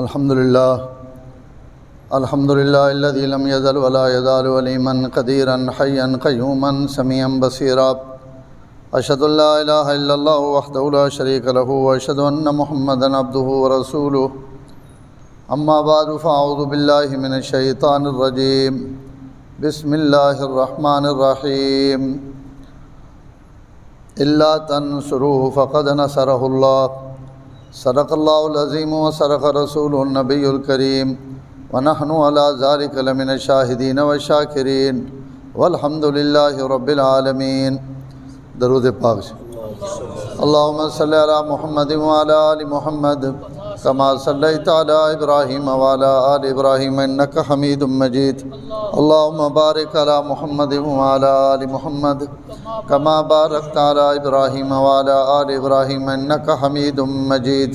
الحمد لله الذي لم يزل ولا يزال عليما قديرا حيا قيوما سميعا بصيرا أشهد أن لا إله إلا الله وحده لا شريك له وأشهد أن محمدا عبده ورسوله أما بعد فأعوذ بالله من الشيطان الرجيم بسم الله الرحمن الرحيم إلا تنصروه فقد نصره الله صدق الله العظيم وصدق رسوله النبي الكريم ونحن على ذلك لمن الشاهدين والشاكرين والحمد لله رب العالمين. درود پاک اللهم صل على محمد وعلى آل محمد كما صليت على إبراهيم وعلى آل إبراهيم إنك حميد مجيد. اللهم بارك على محمد وعلى آل محمد كما باركت على إبراهيم وعلى آل إبراهيم إنك حميد مجيد.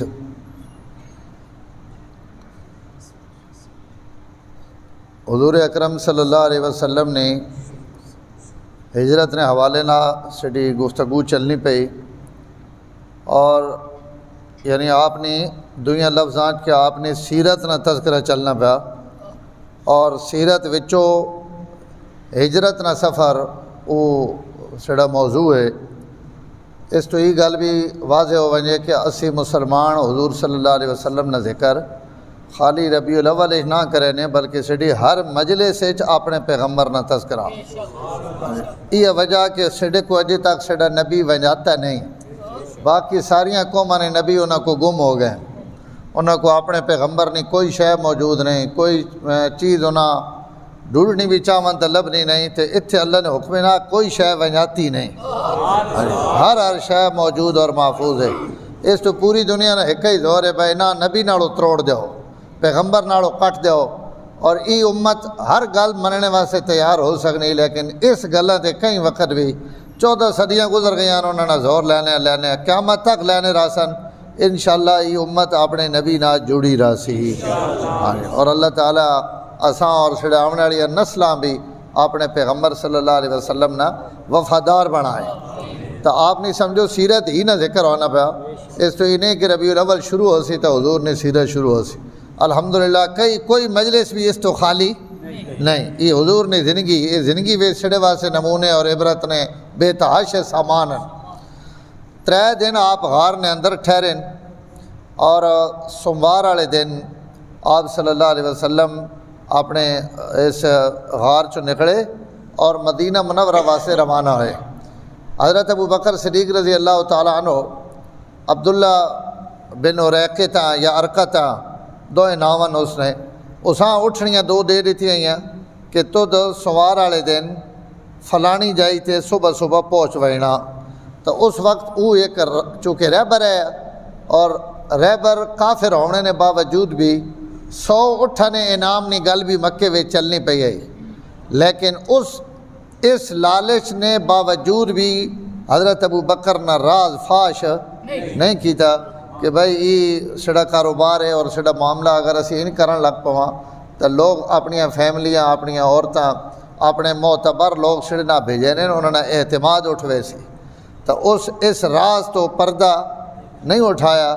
حضور اکرم صلی اللہ علیہ وسلم نے ہجرت نے حوالے نہ سٹی گفتگو چلنی پئی اور یعنی آپ نے دنیا لفظات کہ آپ نے سیرت نہ تذکرہ چلنا پیا اور سیرت وچو ہجرت نہ سفر وہ سڑا موضوع ہے. اس تو یہ گل بھی واضح ہو ونجے کہ اسی مسلمان حضور صلی اللہ علیہ وسلم نہ ذکر خالی ربیع الاول نہ کرے نے بلکہ سڑی ہر مجلس اپنے پیغمبر نہ تذکرہ. یہ وجہ کہ سڑے کو اجے تک سڑا نبی ونجاتا نہیں، باقی ساریاں قوماں نے نبی انہاں کو گم ہو گئے، انہاں کو اپنے پیغمبر نہیں کوئی شے موجود نہیں، کوئی چیز انہاں ڈھونڈنی بھی چاہون تو لبنی نہیں. تو اتھے اللہ نے حکم نہ کوئی شے ونجاتی نہیں، ہر شے موجود اور محفوظ ہے. اس تو پوری دنیا نے ایک ہی زور ہے بھائی نہ نبی نالو تروڑ دیو، پیغمبر نالو کٹ دیو، اور ای امت ہر گل مننے واسطے تیار ہو سکنی، لیکن اس گلاں تے کئی وقت بھی 14 صدیاں گزر گئیاں انہوں نے زور لینے قیامت تک لینے راسن. انشاءاللہ ای امت اپنے نبی نہ جڑی راسی اور اللہ تعالیٰ اساں اور سڑے آمنے والی نسلاں بھی اپنے پیغمبر صلی اللہ علیہ وسلم نہ وفادار بنائے. تو آپ نہیں سمجھو سیرت ہی نہ ذکر ہونا پیا. اس تو یہ نہیں کہ ربیع الاول شروع ہو سی تو حضور نے سیرت شروع ہو سی. الحمدللہ کوئی مجلس بھی اس تو خالی نہیں. یہ حضور نے زندگی وے سڑے واسے نمونے اور عبرت نے بے تحاش سامان. 3 دن آپ غار نے اندر ٹھہرے اور سوموار والے دن آپ صلی اللہ علیہ وسلم اپنے اس غار چو نکلے اور مدینہ منورہ واسے روانہ ہوئے. حضرت ابو بکر صدیق رضی اللہ تعالیٰ عنہ عبداللہ بن عریقہ یا ارقہ دو ناون اس نے اساں اٹھنیاں 2 دے دیتی ہیں کہ تد سوار والے دن فلانی جائی تے صبح پہنچ وینا. تو اس وقت وہ ایک چونکہ رہبر ہے اور رہبر کافر ہونے نے باوجود بھی 100 اٹھنے انعام نی گل بھی مکے میں چلنی پئی ہے، لیکن اس لالچ نے باوجود بھی حضرت ابو بکر نہ راز فاش نہیں کیتا کہ بھائی یہ سڑا کاروبار ہے اور سڑا معاملہ اگر اسی ان کرن لگ پواں تو لوگ اپنی فیملیاں اپنی عورتاں اپنے معتبر لوگ سڑے نہ بھیجے نے انہوں نے اعتماد اٹھوے سی. تو اس راز تو پردہ نہیں اٹھایا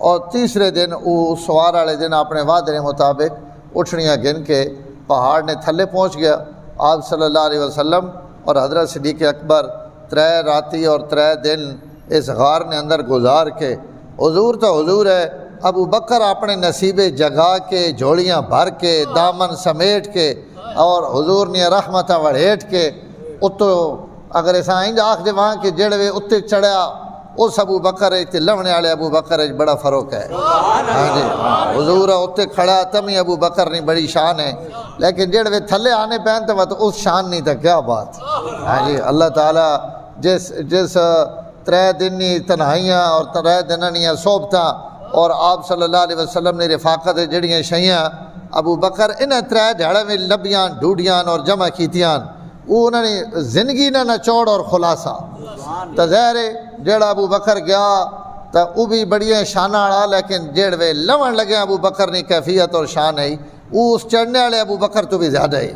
اور تیسرے دن وہ سوار والے دن اپنے وعدے مطابق اٹھنیاں گن کے پہاڑ نے تھلے پہنچ گیا. آپ صلی اللہ علیہ وسلم اور حضرت صدیق اکبر 3 راتی اور 3 دن اس غار نے اندر گزار کے حضور تو حضور ہے. ابو بکر اپنے نصیبے جگا کے جھوڑیاں بھر کے دامن سمیٹ کے اور حضور نے رحمتہ وڑھیٹ کے اتو اگر ایسا آئیں آخ دے وہاں کہ جڑوے اتے چڑھیا اس ابو بکر ہے لونے والے ابو بکر ہے بڑا فرق ہے. ہاں جی حضور اتے کھڑا تمی ابو بکر نہیں بڑی شان ہے، لیکن جڑوے تھلے آنے پہن تو اس شان نہیں تھا کیا بات. ہاں جی اللہ تعالیٰ جس 3 دن تنہائیاں اور 3 دنانیاں صحبتاں اور آپ صلی اللہ علیہ وسلم نے رفاقت جڑیاں شیاں ابو بکر انہیں 3 دھاڑے میں لبیاں ڈھوڑیاں اور جمع کیتیاں وہ انہوں نے زندگی نہ نچوڑ اور خلاصہ. تو ظاہر جڑا ابو بکر گیا تو وہ بھی بڑی شانہ آڑا، لیکن جڑوے لون لگے ابو بکر نے کیفیت اور شان ہے وہ اس چڑھنے والے ابو بکر تو بھی زیادہ ہے.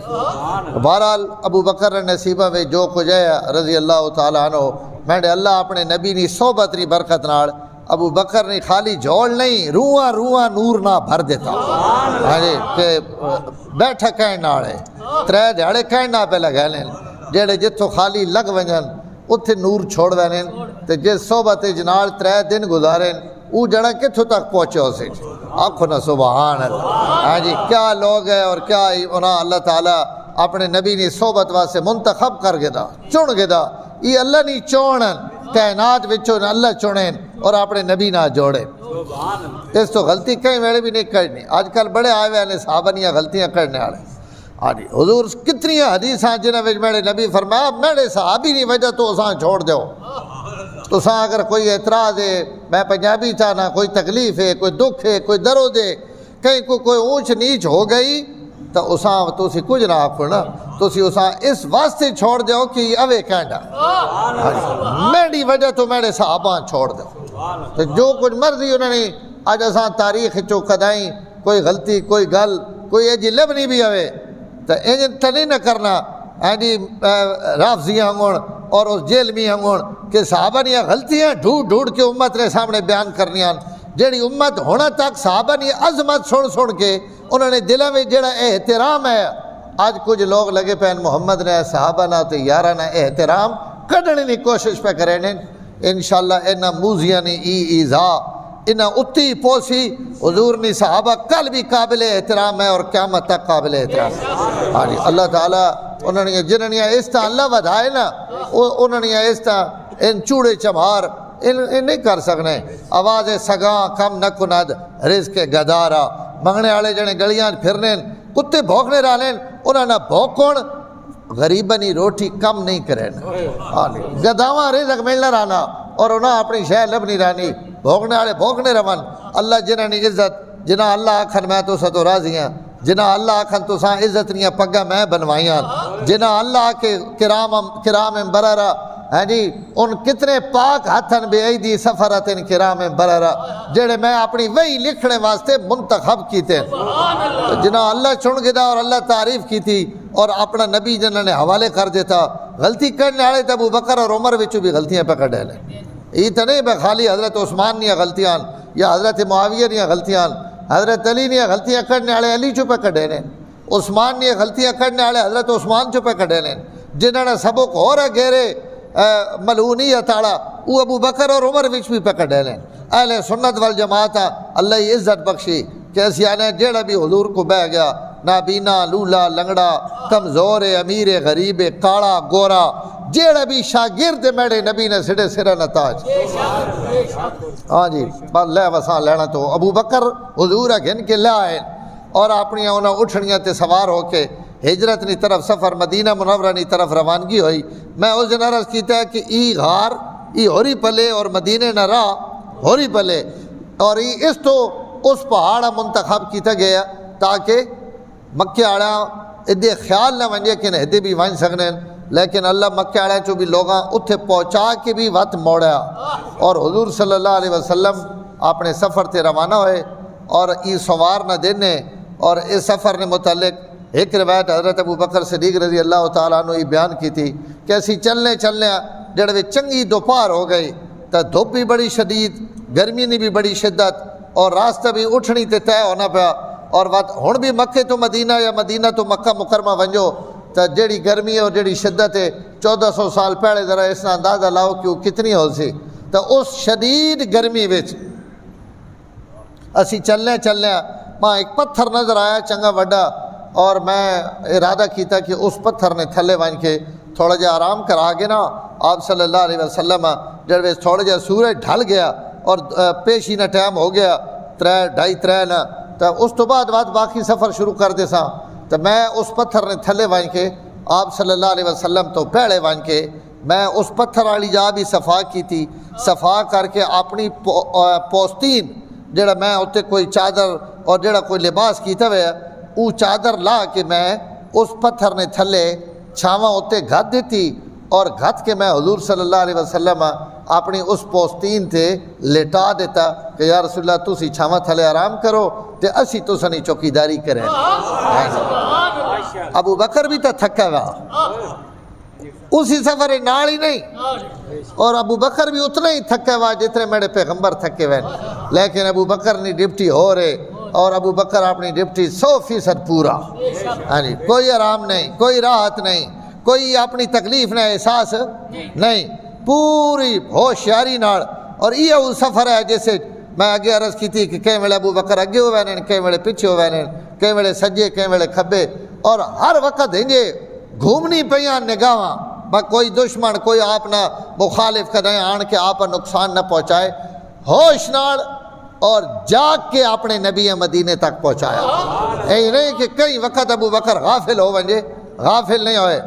بہرحال ابو بکر نصیبہ میں جو کچھ ہے رضی اللہ تعالیٰ عنہ میں اللہ اپنے نبی نی صحبت ری برکت نال ابو بکر نے خالی جوڑ نہیں روحاں روحاں نور نہ بھر دیتا ہاں جی کہ بیٹھا کہن نالے ترے دیہڑے کہن نہ پہ لگا لین جڑے جتوں خالی لگ ونجن اتھے نور چھوڑ وینن تے جس صحبت جنال 3 دن گزارن او جڑا کتھوں تک پہنچے ہو سی آنکھوں نہ سبحان اللہ ہاں جی کیا لوگ ہے اور کیا انہاں اللہ تعالیٰ اپنے نبی نے صحبت واسطے منتخب کر کے دا چن کے دا یہ اللہ نہیں چونن کائنات وچوں اللہ چنین اور اپنے نبی نہ جوڑے اس تو غلطی کہیں ویلے بھی نہیں کرنی آج کل بڑے آئے ہوئے ہیں صحابہ نیاں غلطیاں کرنے والے ہاں جی حضور کتنی حدیثاں جنہاں وچ میرے نبی فرمایا میرے صحابی نہیں وجہ تو اساں چھوڑ دیو تو ساں اگر کوئی اعتراض ہے میں پنجابی تھا نہ کوئی تکلیف ہے کوئی دکھ ہے کوئی درد ہے کہیں کوئی اونچ نیچ ہو گئی تو اساں تو سی کچھ نہ آکھو نا تو سی اساں اس واسطے چھوڑ دیو کہ اوے کہنڈا میری وجہ تو میرے صحابہ چھوڑ دیو تو جو کچھ مرضی انہوں نے آج اساں تاریخ چو کدائیں کوئی غلطی کوئی گل کوئی ایجی لبنی بھی ہوئے تو انجن تنی نہ کرنا اینڈی رافضیاں ہوں اور اس جیل میں ہوں کہ صحابہ نے غلطیاں ڈھونڈ ڈھونڈ کے امت نے سامنے بیان کرنیاں جیڑی امت ہونا تک صحابہ نے عظمت سن کے انہوں نے دلوں میں جڑا احترام ہے آج کچھ لوگ لگے پہن محمد نے صحابہ نہ تو یارہ نہ احترام کڈنے کی کوشش پہ کریں انشاءاللہ انہاں موزیاں نے ایزا انہاں اتی پوسی حضور نے صحابہ کل بھی قابل احترام ہے اور قیامت تک قابل احترام ہے ہاں جی اللہ تعالیٰ انہوں نے جنہوں نے اس طرح اللہ ودھائے نا انہوں نے اس طرح ان چوڑے چمہار ان نہیں کر سکنے آواز سگاں کم نہ کند رزق گدارا منگنے والے جنے گلیاں پھرنے کتے بھوکنے رالین انہوں نے بھوکن غریبنی روٹی کم نہیں کریں گداواں رزق ملنا رانا اور انہاں اپنی شے لب نہیں رانی بھوکنے والے بھوکنے رون اللہ جنہاں نے عزت جنہاں اللہ آکھن میں تو ستو راضی ہیں جنہاں اللہ آکھن تو ساں عزت نہیں پگا میں بنوائیاں جنہاں اللہ کے کرام بررہ ہیں جی ان کتنے پاک ہاتھن بے ایدی سفرتن کرام بررہ جڑے میں اپنی وہی لکھنے واسطے منتخب کیتے ہیں جنہاں اللہ چن گدا اور اللہ تعریف کی تھی اور اپنا نبی جنہوں نے حوالے کر دیتا غلطی کرنے والے تھے ابو بکر اور عمر وچوں بھی غلطیاں پکڑ لیں یہ تو نہیں بے خالی حضرت عثمان نیاں غلطیاں یا حضرت معاویہ نیاں غلطیاں حضرت علی نے غلطیاں کرنے والے علی چپے کڈے نے عثمان نے غلطیاں کرنے والے حضرت عثمان چپے کڈے نے جنہوں نے سبق ہو رہا گہرے ملعونی اتاڑا وہ ابو بکر اور عمر وچ بھی پہ کڈے نے اہل سنت والجماعت اللہ عزت بخشی کہ اسی آنے جیڑا بھی حضور کو بہ گیا نابینا لولا لنگڑا کمزور امیر غریب کاڑا گورا جیڑا بھی شاگرد میرے نبی نے سڑے سرہ نتاج ہاں جی بس لے وساں لینا تو ابو بکر حضور گھن کے لے آئے اور اپنی انہاں اٹھنیاں تے سوار ہو کے ہجرت نی طرف سفر مدینہ منورہ نی طرف روانگی ہوئی میں اس دن عرض کیتا ہے کہ ای غار ای ہوری پلے اور مدینہ نہ راہ ہوری پلے اور ای اس تو اس پہاڑا منتخب کیتا گیا تاکہ مکہ آڑا ادھے خیال نہ ونجے کہ ادھے بھی ون سکنے لیکن اللہ مکہ آڑا چو بھی لوگاں اتھے پہنچا کے بھی وقت موڑیا اور حضور صلی اللہ علیہ وسلم اپنے سفر تے روانہ ہوئے اور ای سوار نہ دینے اور اس سفر نے متعلق ایک روایت حضرت ابو بکر صدیق رضی اللہ تعالیٰ عنہ یہ بیان کی تھی کہ ایسی چلنے جڑے چنگی دوپہر ہو گئی تو دھوپ بھی بڑی شدید گرمی نے بھی بڑی شدت اور راستہ بھی اٹھنی تے طے ہونا پیا اور ہن بھی مکے تو مدینہ یا مدینہ تو مکہ مکرمہ ونجو تو جیڑی گرمی اور جیڑی شدت ہے 1400 سال پہلے ذرا اس کا اندازہ لاؤ کہ وہ کتنی ہو سی تو اس شدید گرمی وچ اسی چلنے ماں ایک پتھر نظر آیا چنگا وڈا اور میں ارادہ کیتا کہ اس پتھر نے تھلے ون کے تھوڑا جا آرام کرا کے نا آپ صلی اللہ علیہ وسلم جب تھوڑا جا سورج ڈھل گیا اور پیشی نہ ٹائم ہو گیا 2:30 نا تو اس تو بعد باقی سفر شروع کر دے سا تو میں اس پتھر نے تھلے ون کے آپ صلی اللہ علیہ وسلم تو پہلے ون کے میں اس پتھر والی جا بھی صفا کی تھی صفا کر کے اپنی پوستین جڑا میں اتنے کوئی چادر اور جڑا کوئی لباس کیتا ہوا وہ چادر لا کے میں اس پتھر نے تھلے چھاواں اتنے گھت دیتی اور گھت کے میں حضور صلی اللہ علیہ وسلم اپنی اس پوستین تے لٹا دیتا کہ یا رسول اللہ تسی چھاواں تھلے آرام کرو تے اسی تو سنی چوکیداری کریں ابو بکر بھی تا تھکا ہوا اسی سفر نال ہی نہیں، اور ابو بکر بھی اتنا ہی تھکے ہوا جتنے میرے پیغمبر تھکے ہوئے، لیکن ابو بکر نے ڈپٹی ہو رہے، اور ابو بکر اپنی ڈپٹی 100% پورا، ہاں جی، کوئی آرام نہیں، کوئی راحت نہیں، کوئی اپنی تکلیف نہ احساس نہیں، پوری ہوشیاری نال۔ اور یہ وہ سفر ہے جیسے میں اگے عرض کی تھی کہ کئی ویلے ابو بکر اگے ہوئے ہیں، کئی ویلے پیچھے ہوئے ہیں، کئی ویلے سجے کئی ویلے کھبے، اور ہر وقت ہنجے گھومنی پیاں نگاہاں، کوئی دشمن کوئی آپ نہ مخالف کریں آن کے آپ نقصان نہ پہنچائے، ہوش نال اور جاگ کے اپنے نبی مدینے تک پہنچایا۔ یہ نہیں کہ کئی وقت ابو بکر غافل ہو ونجے، غافل نہیں ہوئے۔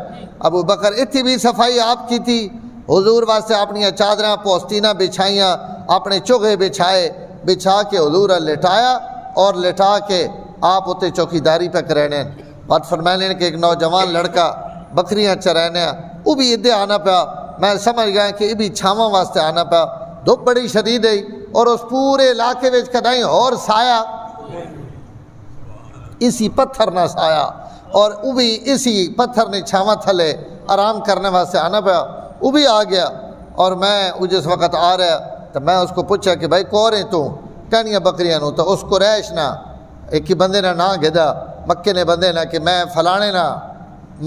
ابو بکر اتنی بھی صفائی آپ کی تھی، حضور واسطے اپنی چادراں پوستینہ بچھائیاں، اپنے چوگے بچھا کے حضور لٹایا، اور لٹا کے آپ اتنے چوکیداری پہ کرنے۔ بات فرمائنے کہ ایک نوجوان لڑکا بکریاں چرانے، وہ بھی ادھے آنا پیا، میں سمجھ گیا کہ یہ بھی چھاواں واسطے آنا پیا، دھوپ بڑی شدید ہے، اور اس پورے علاقے میں کدائیں اور سایہ اسی پتھر نہ سایہ، اور وہ بھی اسی پتھر نے چھاواں تھلے آرام کرنے واسطے آنا پیا۔ وہ بھی آ گیا، اور میں وہ جس وقت آ رہا تو میں اس کو پوچھا کہ بھائی کو رہے تو کہنیاں بکریاں نو، تو اس کو ریش نہ ایک ہی بندے نہ گدا، مکے نے بندے نہ کہ میں فلانے نہ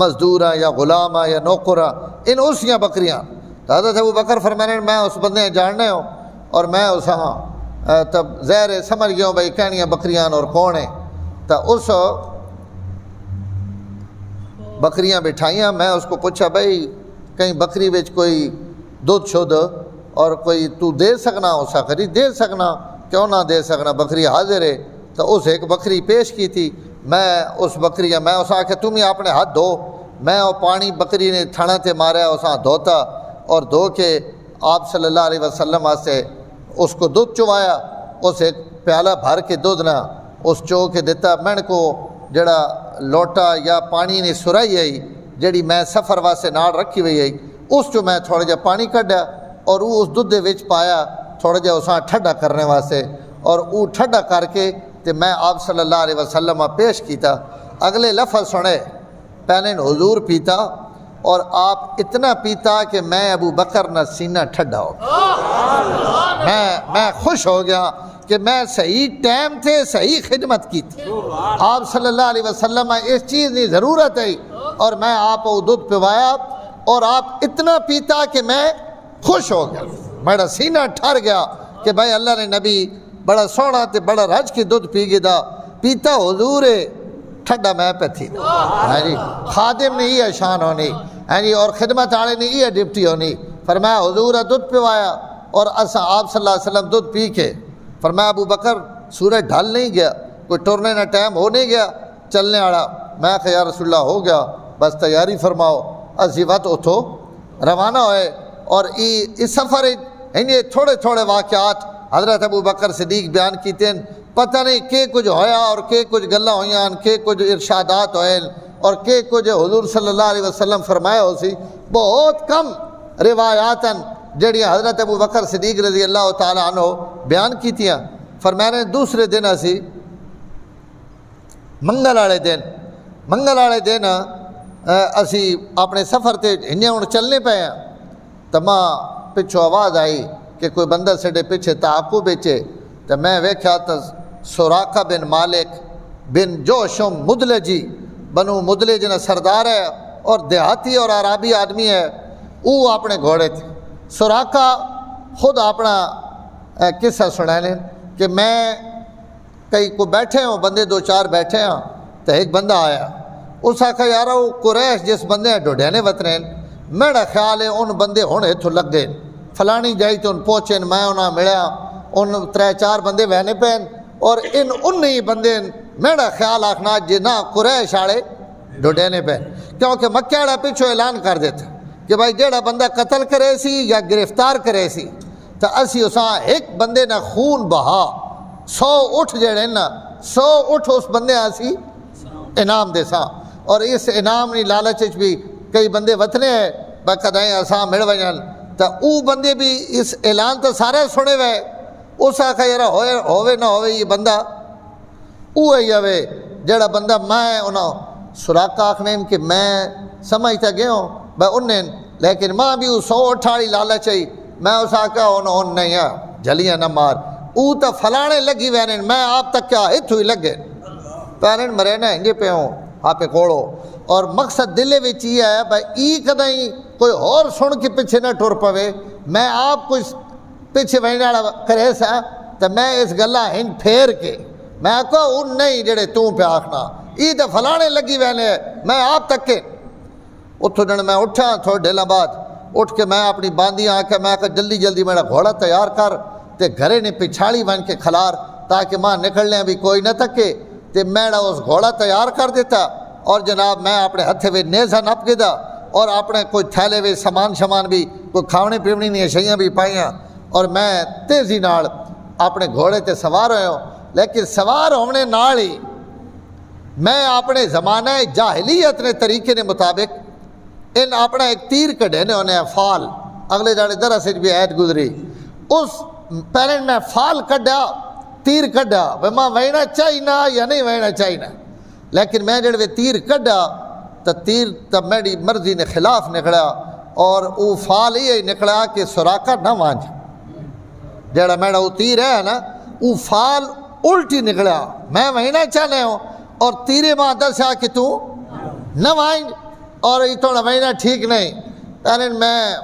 مزدور ہاں یا غلام ہاں یا نوکر ہاں، ان اسیاں بکریاں۔ تو حضرت ابو بکر فرمانے میں اس بندے جاننے ہوں، اور میں اس ہاں تب زہر سمجھ گیا ہوں بھائی کہنیاں بکریاں اور کون ہیں۔ تو اس بکریاں بٹھائیاں، میں اس کو پوچھا بھائی کہیں بکری وچ کوئی دودھ شدھ اور کوئی تو دے سکنا، اس آخری دے سکنا، کیوں نہ دے سکنا، بکری حاضر ہے۔ تو اس ایک بکری پیش کی تھی، میں اس بکری میں اس آخر تم ہی اپنے ہاتھ دھو، میں وہ پانی بکری نے تھڑا تے مارا اس دھوتا، اور دھو کے آپ صلی اللہ علیہ وسلم واسطے اس کو دودھ چوایا، اس ایک پیالہ بھر کے دودھ نہ اس چو کے دیتا۔ میں کو جڑا لوٹا یا پانی نے سرائی آئی جڑی میں سفر واسطے نال رکھی ہوئی آئی، اس چو میں تھوڑا جا پانی کڈیا، اور وہ اس دودھ دے وچ پایا تھوڑا جا اساں ٹھڈا کرنے واسطے، اور وہ ٹھڈا کر کے تے میں آپ صلی اللہ علیہ وسلم پیش کیتا۔ اگلے لفظ سنے، پہلے حضور پیتا، اور آپ اتنا پیتا کہ میں ابو بکر نہ سینہ ٹھڈا ہو گیا، میں خوش ہو گیا کہ میں صحیح ٹائم تھے صحیح خدمت کی تھی۔ آپ صلی اللہ علیہ وسلم اس چیز کی ضرورت ہے، اور میں آپ کو دودھ پوایا، اور آپ اتنا پیتا کہ میں خوش ہو گیا، میرا سینہ ٹھر گیا کہ بھائی اللہ نے نبی بڑا سونا تے بڑا رج کے دودھ پی گیا، پیتا حضور ٹھڈا میں پہ تھی۔ ہاں جی، خادم نے یہ شان ہونی، ہاں جی، اور خدمت والے نے یہ ڈپٹی ہونی۔ فرمایا حضور دودھ پوایا، اور اساں آپ صلی اللہ علیہ وسلم دودھ پی کے، فرمایا ابو بکر سورج ڈھل نہیں گیا، کوئی ٹرنے نہ ٹائم ہو نہیں گیا چلنے والا؟ میں کہ یا رسول اللہ ہو گیا، بس تیاری فرماؤ، اسی وقت اتھو روانہ ہوئے۔ اور اس سفر یہ تھوڑے تھوڑے واقعات حضرت ابو بکر صدیق بیان کیتے ہیں، پتہ نہیں کہ کچھ ہویا، اور کہ کچھ گلاں ہویاں، کہ کچھ ارشادات ہوئے، اور کہ کچھ حضور صلی اللہ علیہ وسلم فرمایا ہو سی۔ بہت کم روایات جڑی حضرت ابو بکر صدیق رضی اللہ تعالیٰ عنہ بیان کیتیاں۔ فرمایا دوسرے دن اسی منگل والے دن اسی اپنے سفر تے ہنجے ہن چلنے پے ہیں، تو ماں پچھو آواز آئی کہ کوئی بندہ سڈے پیچھے تعاقب بیچے، تو میں ویکھیا تو سراقہ بن مالک بن جوشم مدلجی، بنو مدلج نے سردار ہے، اور دیہاتی اور عرابی آدمی ہے، وہ اپنے گھوڑے تھے۔ سراقہ خود اپنا قصہ سنانے کہ میں کئی کو بیٹھے ہوں، بندے دو چار بیٹھے ہوں، تو ایک بندہ آیا، اس آکھا یار وہ قریش جس بندے ڈوڈینے وطنے، میرا خیال ہے ان بندے ہونے تو لگ گئے، فلانی جائی تو ان پہنچے، میں انہاں ملیا، ان ترے چار بندے وہنے پہن، اور انہی بندے میرا خیال آکھنا جنا قریش آڑے ڈوڈینے پہن، کیونکہ مکہ آڑا پیچھو اعلان کر دیتا کہ بھائی جیڑا بندہ قتل کرے سی یا گرفتار کرے سی، تو اسی اساں ایک بندے نہ خون بہا 100 اٹھ جڑے نا 100 اٹھ اس بندے آسی انعام دے سا، اور اس انعام نی لالچ بھی کئی بندے وطنے ہیں بقدائیں اساں مل وجن، تو او بندے بھی اس اعلان تو سارے سنے ہوئے، اس آخا یار ہوئے نہ ہوئے یہ بندہ او ہے ہوئے جڑا بندہ میں انہوں سراقہ آخنے کہ میں سمجھتا گیا ہوں بھائی انہیں لیکن ماں بھی وہ 100 اٹھاڑی لالچ آئی میں اس آکا ان نہیں ہے جھلیاں نہ مار او تا فلانے لگی وینن میں آپ تک کیا اتھو ہی لگے پہلن مرے نا انجے پہ ہوں آپ کوڑو اور مقصد دلے وچ یہ ہے بھائی ای کدیں کوئی اور سن کے پیچھے نہ ٹر پوے میں آپ کو پیچھے وہنے والا کرے سا تو میں اس گلا ہن پھیر کے میں آکا ان نہیں جڑے توں پہ آکھنا ای تا فلانے لگی وینے میں آپ تک کے اتھو جن میں اٹھا تھوڑے ڈیلا بعد اٹھ کے میں اپنی باندیاں آکا میں آکا جلدی جلدی میرا گھوڑا تیار کر تے گھرے نے پچھاڑی بن کے کھلار تاکہ ماں نکلنے بھی کوئی نہ تکے تے میرا اس گھوڑا تیار کر دیتا اور جناب میں اپنے ہتھے وچ نیزہ نپ کے دا اور اپنے کوئی تھیلے وچ سامان بھی کوئی کھاونے پیونی نہیں شیاں بھی پائیاں اور میں تیزی نال اپنے گھوڑے تے سوار ہویا لیکن سوار ہونے نال ہی میں اپنے زمانہ جاہلیت نے طریقے نے مطابق ان اپنا ایک تیر کڈے نے انہیں فال اگلے جانے درس بھی عید گزری اس پہلے میں فال کڈا تیر کڈا بھئی ماں وینا چاہینا یا نہیں وینا چاہینا لیکن میں جڑے تیر کڈا تو تیر تب میری مرضی نے خلاف نکلا اور وہ فال یہ نکلا کہ سوراخا نہ وانج جڑا میرا وہ تیر ہے نا وہ فال الٹی نکلا میں وینا چاہنے ہوں اور تیرے ماں دسا کہ تو نہ وانج اور یہ تھوڑا وینا ٹھیک نہیں پہلے میں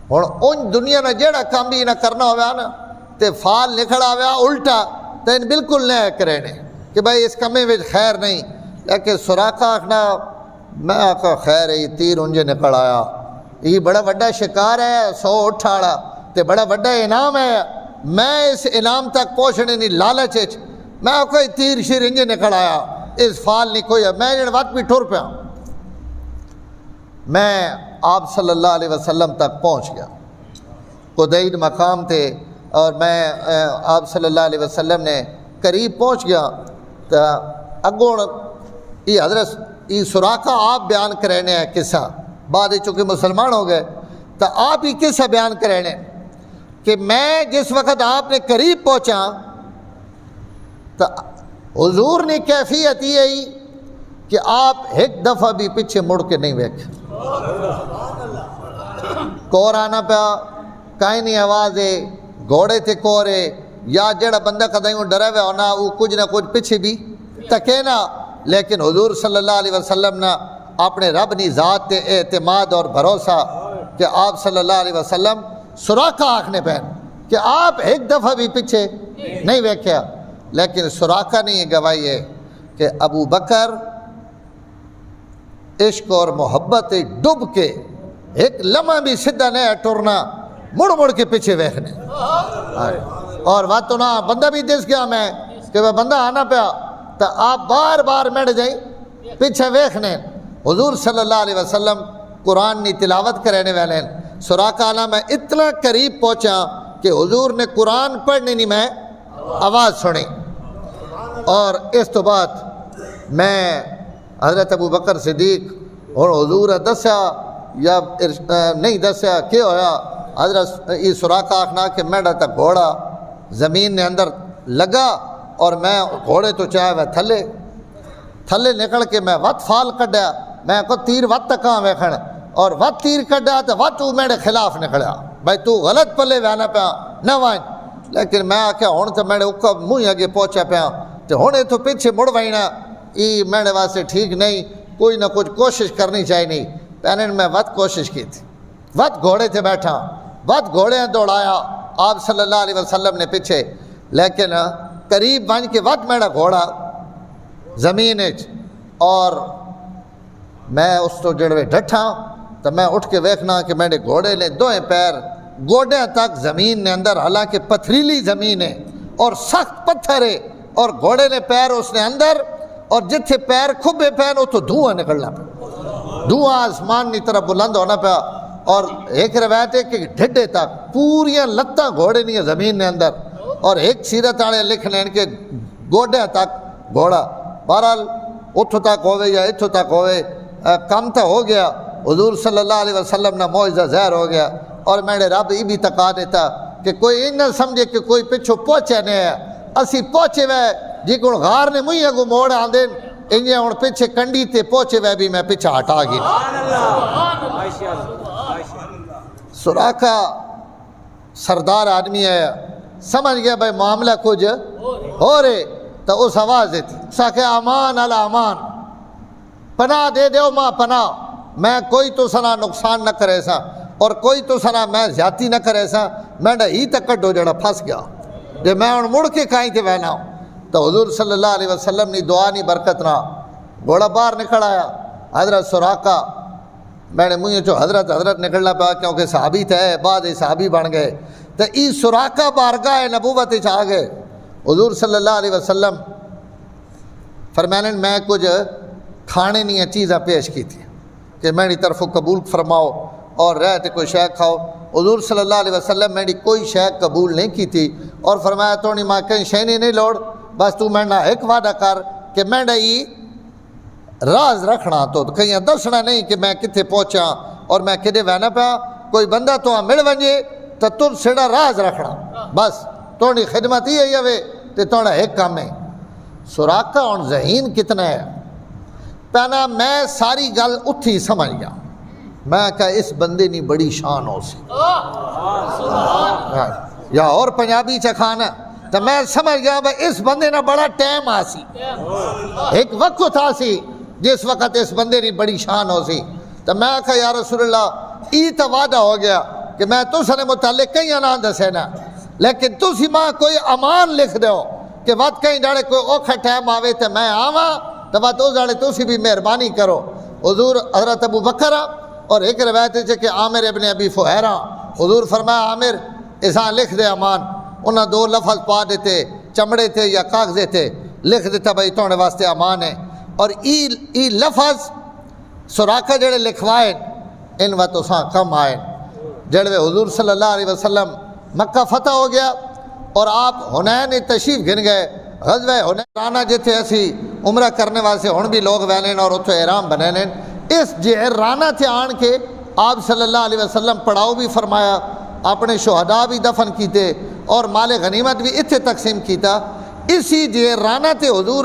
اور ان دنیا نے جیڑا کام بھی نہ کرنا ہوا نا تے فال نکھڑا ہوا الٹا تو ان بالکل نہ کرنے کہ بھائی اس کمے میں خیر نہیں لیکن سوراخا آکھنا میں آکھا خیر ہے یہ تیر انجے نکل آیا یہ بڑا بڑا شکار ہے 100 اٹھاڑا تے بڑا بڑا انعام ہے میں اس انعام تک پہنچنے نہیں لالچ میں آکھا یہ تیر شیر انجے نکل آیا اس فال نہیں کوئی میں جڑ وقت بھی ٹر پیا میں آپ صلی اللہ علیہ وسلم تک پہنچ گیا قدید مقام تھے اور میں آپ صلی اللہ علیہ وسلم نے قریب پہنچ گیا تو اگوں یہ حضرت یہ سوراخا آپ بیان کرنے ہیں قصہ بعد چونکہ مسلمان ہو گئے تو آپ ہی قصہ بیان کرنے کہ میں جس وقت آپ نے قریب پہنچا تو حضور نے کیفیت یہی کہ آپ ایک دفعہ بھی پیچھے مڑ کے نہیں بیٹھے کور آنا پیا کہیں نہیں آواز ہے گھوڑے تھے کورے یا جڑا بندہ کدیں ڈرا ہوا ہونا وہ کچھ نہ کچھ پیچھے بھی تکے نا لیکن حضور صلی اللہ علیہ وسلم نے اپنے رب نی ذات تے اعتماد اور بھروسہ کہ آپ صلی اللہ علیہ وسلم سوراخا آکھنے پہن کہ آپ ایک دفعہ بھی پیچھے نہیں ویکھیا لیکن سوراخا نے یہ گواہی ہے کہ ابو بکر عشق اور محبت ڈب کے ایک لمحہ بھی سدھا نہیں ٹرنا مڑ مڑ کے پیچھے ویکھنے اور بات تو نہ بندہ بھی دس گیا میں کہ وہ بندہ آنا پیا تو آپ بار بار میڈ جائیں پیچھے ویکھنے حضور صلی اللہ علیہ وسلم قرآن نی تلاوت کرنے والے سوراخا آنا میں اتنا قریب پہنچا کہ حضور نے قرآن پڑھنے نہیں میں آواز سنی اور اس تو بعد میں حضرت ابو بکر صدیق اور حضور دسیا یا نہیں دسیا کیا ہویا حضرت یہ سوراخا آکھنا کہ میڈا تک گھوڑا زمین نے اندر لگا اور میں گھوڑے تو چاہے وہ تھلے نکل کے میں وت فال کڈیا میں کو تیر وت تک ویکھن اور وت تیر کڈیا تو وت وہ میرے خلاف نکلیا بھائی تو غلط پلے وہنا پیا نہ وانج لیکن میں آخیا ہوں تو میرے اوکا منہ اگے پہنچا پیا تو ہوں تو پیچھے مڑ وینا یہ میرے واسطے ٹھیک نہیں کوئی نہ کچھ کوشش کرنی چاہیے پہلے میں وت کوشش کی تھی وت گھوڑے تھے بیٹھا وت گھوڑے دوڑایا آپ صلی اللہ علیہ وسلم نے پیچھے لیکن قریب بن کے وت میرا گھوڑا زمین اور میں اس تو جڑوے ڈٹھا تو میں اٹھ کے ویکھنا کہ میرے گھوڑے نے دوئیں پیر گوڈے تک زمین نے اندر حالانکہ پتھریلی زمین ہے اور سخت پتھر ہے اور گھوڑے نے پیر اس نے اندر اور جتھے پیر کھبے پہن تو دھواں نکلنا پیا دھواں آسمان کی طرف بلند ہونا پیا اور ایک روایت ہے کہ ڈھڈے تک پوریاں لتاں گھوڑے نہیں زمین نے اندر اور ایک سیرت والے لکھ لین کے گوڈے تک گھوڑا بہرحال اتھوں تک ہوئے یا اتھوں تک ہوئے کم تو ہو گیا حضور صلی اللہ علیہ وسلم نہ معجزہ ظاہر ہو گیا اور میرے رب یہ بھی تقا دیتا کہ کوئی ان نہ سمجھے کہ کوئی پچھو پہنچے نہیں ہے اسی پہنچے ہوئے جی کو غار نے مجھے اگو موڑ آندے انہیں ہوں پیچھے کنڈی تے پہنچے ہوئے بھی میں پیچھے ہٹا گیا سراقہ سردار آدمی ہے، سمجھ گیا بھائی معاملہ کچھ ہو رہے، تو اس آواز دیتی ساکھے امان علی امان، پناہ دے دیو ماں پناہ، میں کوئی تو سنا نقصان نہ کرے سا اور کوئی تو سنا میں زیادتی نہ کرے سا، میں ڈا ہی تک کٹو جڑا پھنس گیا جے میں ان مڑ کے کہیں تھے بہنا ہوں۔ تو حضور صلی اللہ علیہ وسلم نے دعا نہیں برکت نہ گھوڑا باہر نکل آیا، حضرت سراقہ میں نے منہ چو حضرت نکلنا پا کیونکہ صحابی تھے، بعد صحابی بن گئے، تو ای سراقہ بارگاہ نبوت آ گئے۔ حضور صلی اللہ علیہ وسلم فرمانے میں کچھ کھانے نہیں چیزیں پیش کی تھی کہ میری طرف قبول فرماؤ اور رہتے کوئی شے کھاؤ۔ حضور صلی اللہ علیہ وسلم میری کوئی شے قبول نہیں کی تھی اور فرمایا تو نہیں ماں کہیں شے نہیں لوڑ، بس تو میں نہ ایک وعدہ کر کہ میں ڈی راز رکھنا تو کہیں دسنا نہیں کہ میں کتنے پہنچا اور میں کدے بہنا پیا، کوئی بندہ تو مل ونجے تو تم سیڑا راز رکھنا، بس توڑی خدمت ہی ہے ہوئے تو توڑا ایک کام ہے۔ سراقہ اور ذہین کتنا ہے پہنا، میں ساری گل اتھی سمجھ گیا، میں کہا اس بندے نہیں بڑی شان ہو سی یا اور پنجابی چکھانا، تو میں سمجھ گیا بھائی اس بندے نے بڑا ٹائم آسی، ایک وقت تھا سی جس وقت اس بندے نے بڑی شان ہو سی۔ تو میں کہا یا رسول اللہ ای تو وعدہ ہو گیا کہ میں تو سنے متعلق کہیں نہ دسے نا، لیکن تسی ماں کوئی امان لکھ دیو کہ وقت کہیں جاڑے کوئی اوکھا ٹائم آوے تو میں آواں تو بات اس جاڑے تسی بھی مہربانی کرو۔ حضور حضرت ابو بکر اور ایک روایت ہے کہ عامر ابن ابی فہیرہ، حضور فرمایا عامر اساں لکھ دے امان، انہاں دو لفظ پا دیتے، چمڑے تھے یا کاغذے تھے، لکھ دیتا بھائی توڑے واسطے امان ہے۔ اور ای لفظ سراقہ جڑے لکھوائیں ان وقت اساں کم آئیں جڑے حضور صلی اللہ علیہ وسلم مکہ فتح ہو گیا اور آپ حنین تشریف گھن گئے، غزوہ حنین رانا جتھے اسی عمرہ کرنے واسطے ہن بھی لوگ وینن اور اتھے احرام بنینن، اس جعرانہ تھے آن کے آپ صلی اللہ علیہ وسلم پڑاؤ بھی فرمایا، اپنے شہداء بھی دفن کیتے اور مال غنیمت بھی اتھے تقسیم کیتا۔ اسی جعرانہ تھے حضور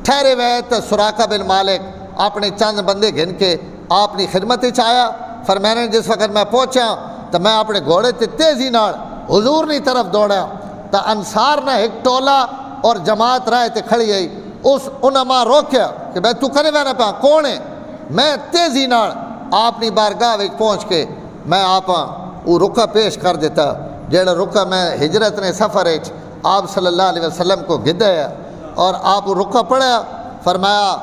ٹھہرے ہوئے تو سراقہ بن مالک اپنے چند بندے گھن کے آپ نے خدمت چاہیا، فرمانے جس وقت میں پہنچا تو میں اپنے گھوڑے تے تیزی نال حضور نے طرف دوڑا تو انصار نے ایک ٹولا اور جماعت رائے تے کھڑی آئی، اس انہاں ماں روکیا کہ بھائی تو کرے میں نہ پا کون ہے، میں تیزی نال آپ نے بارگاہ وچ پہنچ کے میں آپ وہ رکا پیش کر دیتا جیڑا رکا میں ہجرت نے سفر ہے آپ صلی اللہ علیہ وسلم کو گدے ہے اور آپ رکا پڑھا، فرمایا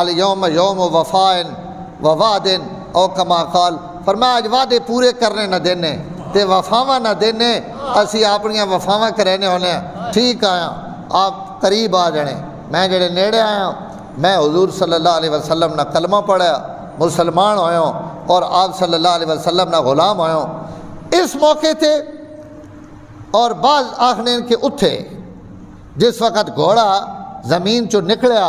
الیوم یوم وفائن و وعدن او کما قال، فرمایا آج وعدے پورے کرنے نہ دینے تے وفاواں نہ دینے، اسی اپنیاں وفاواں کرنے ہونے ہیں، ٹھیک آیا آپ قریب آ جانے، میں جڑے نیڑے آیا میں حضور صلی اللہ علیہ وسلم نہ کلمہ پڑھا، مسلمان ہوئے ہوں اور آپ صلی اللہ علیہ وسلم نہ غلام ہوئے ہوں۔ اس موقع تھے اور بعض آخنے کے اتھے جس وقت گھوڑا زمین چو نکلیا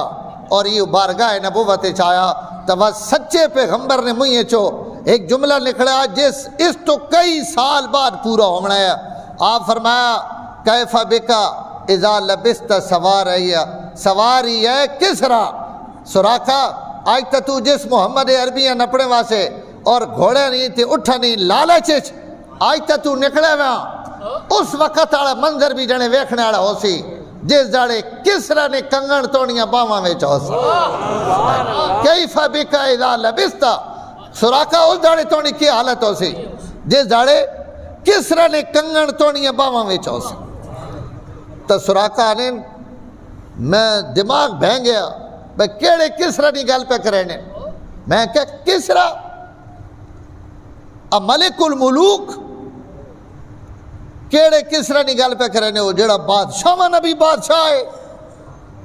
اور یہ بارگاہ نبوت چایا تو وہ سچے پیغمبر نے منہ چو ایک جملہ نکلا جس اس تو کئی سال بعد پورا ہونا ہے۔ آپ فرمایا کیف بکا اذا لبست سواری ہے کسرا، سراقہ آج تا تو جس محمد عربیاں نپڑے واسے اور گھوڑے نہیں تھے اٹھا نہیں لالچ آج تا تو نکلے وہاں، اس وقت آڑا منظر بھی جنے ویکھنے آڑا ہو سی جس جاڑے کسرا نے کنگن توڑیاں باواں میں چاہو کیف بکا اذا لبست، سراقہ اس جاڑے توڑی کی حالت ہو سی جس جاڑے کسرا نے کنگن توڑیاں باواں میں چاہو سی۔ تو سراقہ آنے میں دماغ بھین گیا بھئی کیڑے کسرا نہیں گل پہ کرنے، میں کہا کسرا ملک الملوک کیڑے کسرا نہیں گل پہ کرنے، وہ جڑا بادشاہ نبی بادشاہ ہے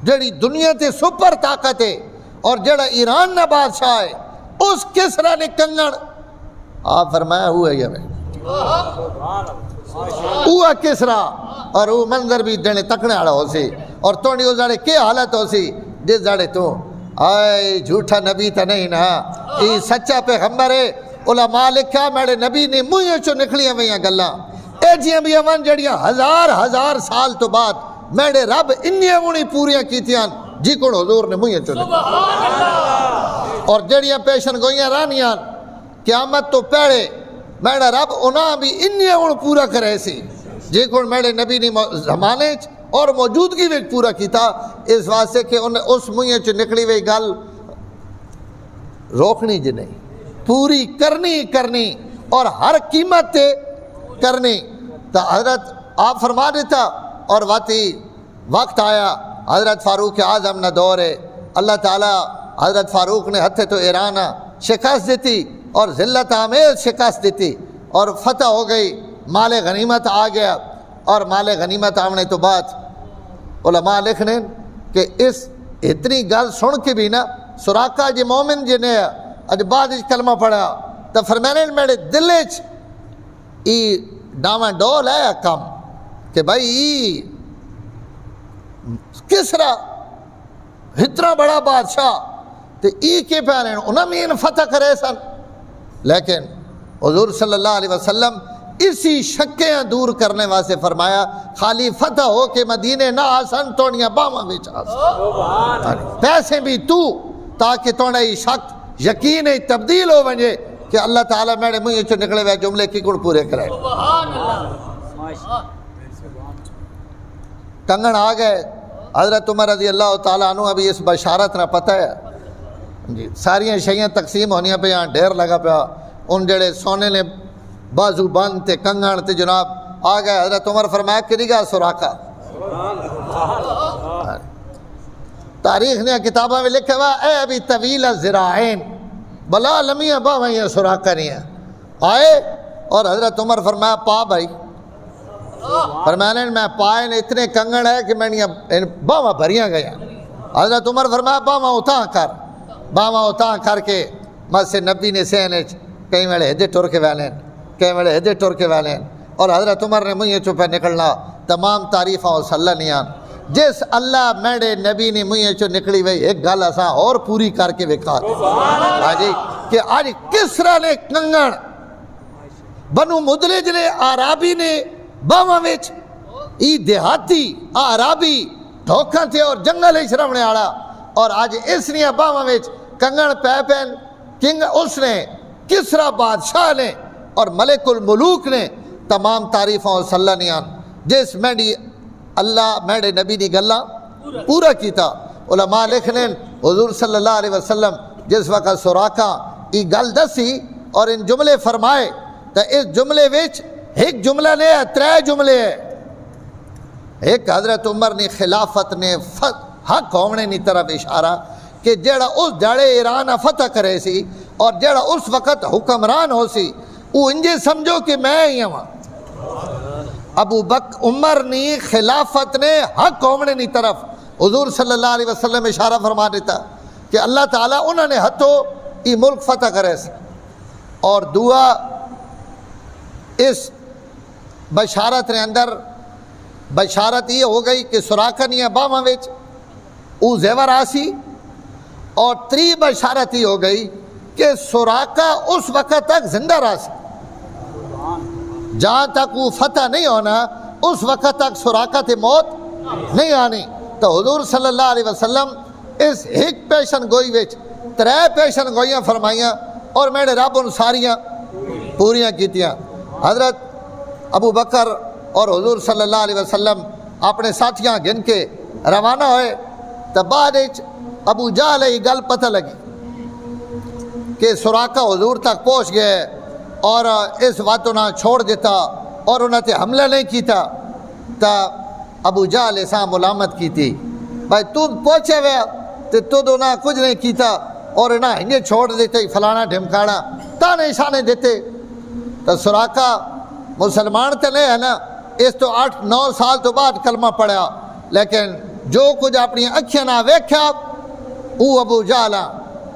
جڑی دنیا تے سپر طاقت ہے اور جڑا ایران نہ بادشاہ ہے اس کسرا نے کنگن، آپ فرمایا ہوا ہے ہوا کسرا اور وہ منظر بھی جنے تکنے آڑا ہو سی اور توڑی اس جاڑے کیا حالت ہو سی جس جاڑے تو آئے جھوٹا نبی تا نہیں نا یہ سچا پیغمبر ہے، علماء لکھا میرے نبی نے منہ چو نکلیاں ویاں گلاں اے جیاں بھی امان جڑیاں ہزار سال تو بعد میرے رب انیاں انہی پوریاں کیتیاں جی کون حضور نے منہ چو نکلیاں اور جڑیاں پیشن گوئیاں رانیاں قیامت تو پہلے میرا رب انہاں بھی انہیں ہوں پورا کرے سی جے کو میرے نبی نے زمانے اور موجودگی میں پورا کیتا، اس واسطے کہ انہیں اس منہ چ نکلی ہوئی گل روکنی جی نہیں، پوری کرنی اور ہر قیمت تے کرنی۔ تو حضرت آپ فرما دیتا اور واقعی وقت آیا حضرت فاروق اعظم نہ دور ہے، اللہ تعالیٰ حضرت فاروق نے ہتھے تو ایران شکست دیتی اور ذلت آمیز شکست دیتی اور فتح ہو گئی، مال غنیمت آ گیا، اور مال غنیمت آنے تو بعد علماء لکھنے کہ اس اتنی گل سن کے بھی نا سراقہ جی مومن جی نے اج بعد کلمہ پڑھا تو فرمانے میرے دل ای ڈاواں ڈول ہے کم کہ بھائی کسرا اتنا بڑا بادشاہ تو ای کے پیانے انہوں نے فتح کرے سن، لیکن حضور صلی اللہ علیہ وسلم اسی شکیاں دور کرنے واسطے فرمایا خالی فتح ہو کے مدینے نہ آسن توڑیاں باما بچ آسن، پیسے بھی تو تاکہ توڑا یہ شک یقین تبدیل ہو ونجے کہ اللہ تعالیٰ میرے منہ چو نکلے ہوئے جملے کی گڑ پورے کرے۔ کنگن آ گئے حضرت عمر رضی اللہ تعالیٰ عنہ، ابھی اس بشارت نہ پتہ ہے جی ساریاں شیئیں تقسیم ہونیاں پہ یہاں ڈھیر لگا پیا، ان جڑے سونے نے بازو بند تے کنگن تے جناب آ گئے۔ حضرت عمر فرمایا کری گا سراقہ، تاریخ نے کتابہ میں لکھا ہوا اے ابھی طویل الذراعین، بلا لمیاں باوائیاں سراقہ نہیں ہیں، آئے اور حضرت عمر فرمایا پا بھائی، فرمایا میں پائے نے اتنے کنگن ہے کہ میں باواں بھریاں گیا۔ حضرت عمر فرمایا باواں اتاں کر، باواں اتاں کر کے مسجد نبی نے سہنے کئی ویلے ہدے ٹر کے ویلین، کئی ویلے ہدے ٹر کے ویلین، اور حضرت عمر نے منہ چو پہ نکلنا تمام تعریفاں اور صلی اللہ نیان جس اللہ میرے نبی نے منہ چو نکلی ہوئی ایک گل اساں اور پوری کر کے وکھا دی کہ آج کسرا نے کنگن بنو مدلج نے آرابی نے باواں وچ ای دیہاتی آرابی دھوکھاں تھے اور جنگل ہی شرمنے آڑا، اور آج اس نے باواں وچ کنگن پہ پین کنگ اس نے کسرا بادشاہ نے اور ملک الملوک نے تمام تعریفوں اور صلی اللہ نیان جس میری اللہ میرے نبی دی گلاں پورا کیتا۔ علماء لکھنے حضور صلی اللہ علیہ وسلم جس وقت سراقہ ای گل دسی اور ان جملے فرمائے تو اس جملے وچ ایک جملہ نہیں ہے، ترے جملے ہے۔ ایک حضرت عمر نے خلافت نے حق ہونے کی طرف اشارہ کہ جیڑا اس جڑے ایران فتح کرے سی اور جیڑا اس وقت حکمران ہو سی وہ انجے سمجھو کہ میں ہی ہوں۔ ابو بکر عمر نے خلافت نے حق ہونے کی طرف حضور صلی اللہ علیہ وسلم اشارہ فرما دیتا کہ اللہ تعالیٰ انہوں نے ہتھوں یہ ملک فتح کرے سی، اور دعا اس بشارت نے اندر بشارت یہ ہو گئی کہ سراقہ نہیں باواں وچ او زیور آسی، اور تری بشارت یہ ہو گئی کہ سراقہ اس وقت تک زندہ رہ سی، جہاں تک وہ فتح نہیں ہونا اس وقت تک سراقہ تے موت نہیں آنی۔ تو حضور صلی اللہ علیہ وسلم اس ایک پیشن گوئی وچ ترے پیشن گوئیاں فرمائیاں اور میرے رب ان ساریاں پوریاں کیتیاں۔ حضرت ابو بکر اور حضور صلی اللہ علیہ وسلم اپنے ساتھیاں گن کے روانہ ہوئے تو بعد ابو جہل یہ گل پتہ لگی کہ سراقہ حضور تک پہنچ گئے اور اس بات نہ چھوڑ دیتا اور انہوں نے حملہ نہیں کیتا، تو ابو جہل ایسا ملامت کی تھی بھائی تو پہنچے ہوئے تو نہ کچھ نہیں کیتا اور نہ انہیں چھوڑ دیتے فلانا ڈھمکانا تانے شانے دیتے۔ تو سراقہ مسلمان تو نہیں ہے نا، اس تو 8-9 سال تو بعد کلمہ پڑھا، لیکن جو کچھ اپنی اکھیاں نہ ویکھیا وہ ابو جہل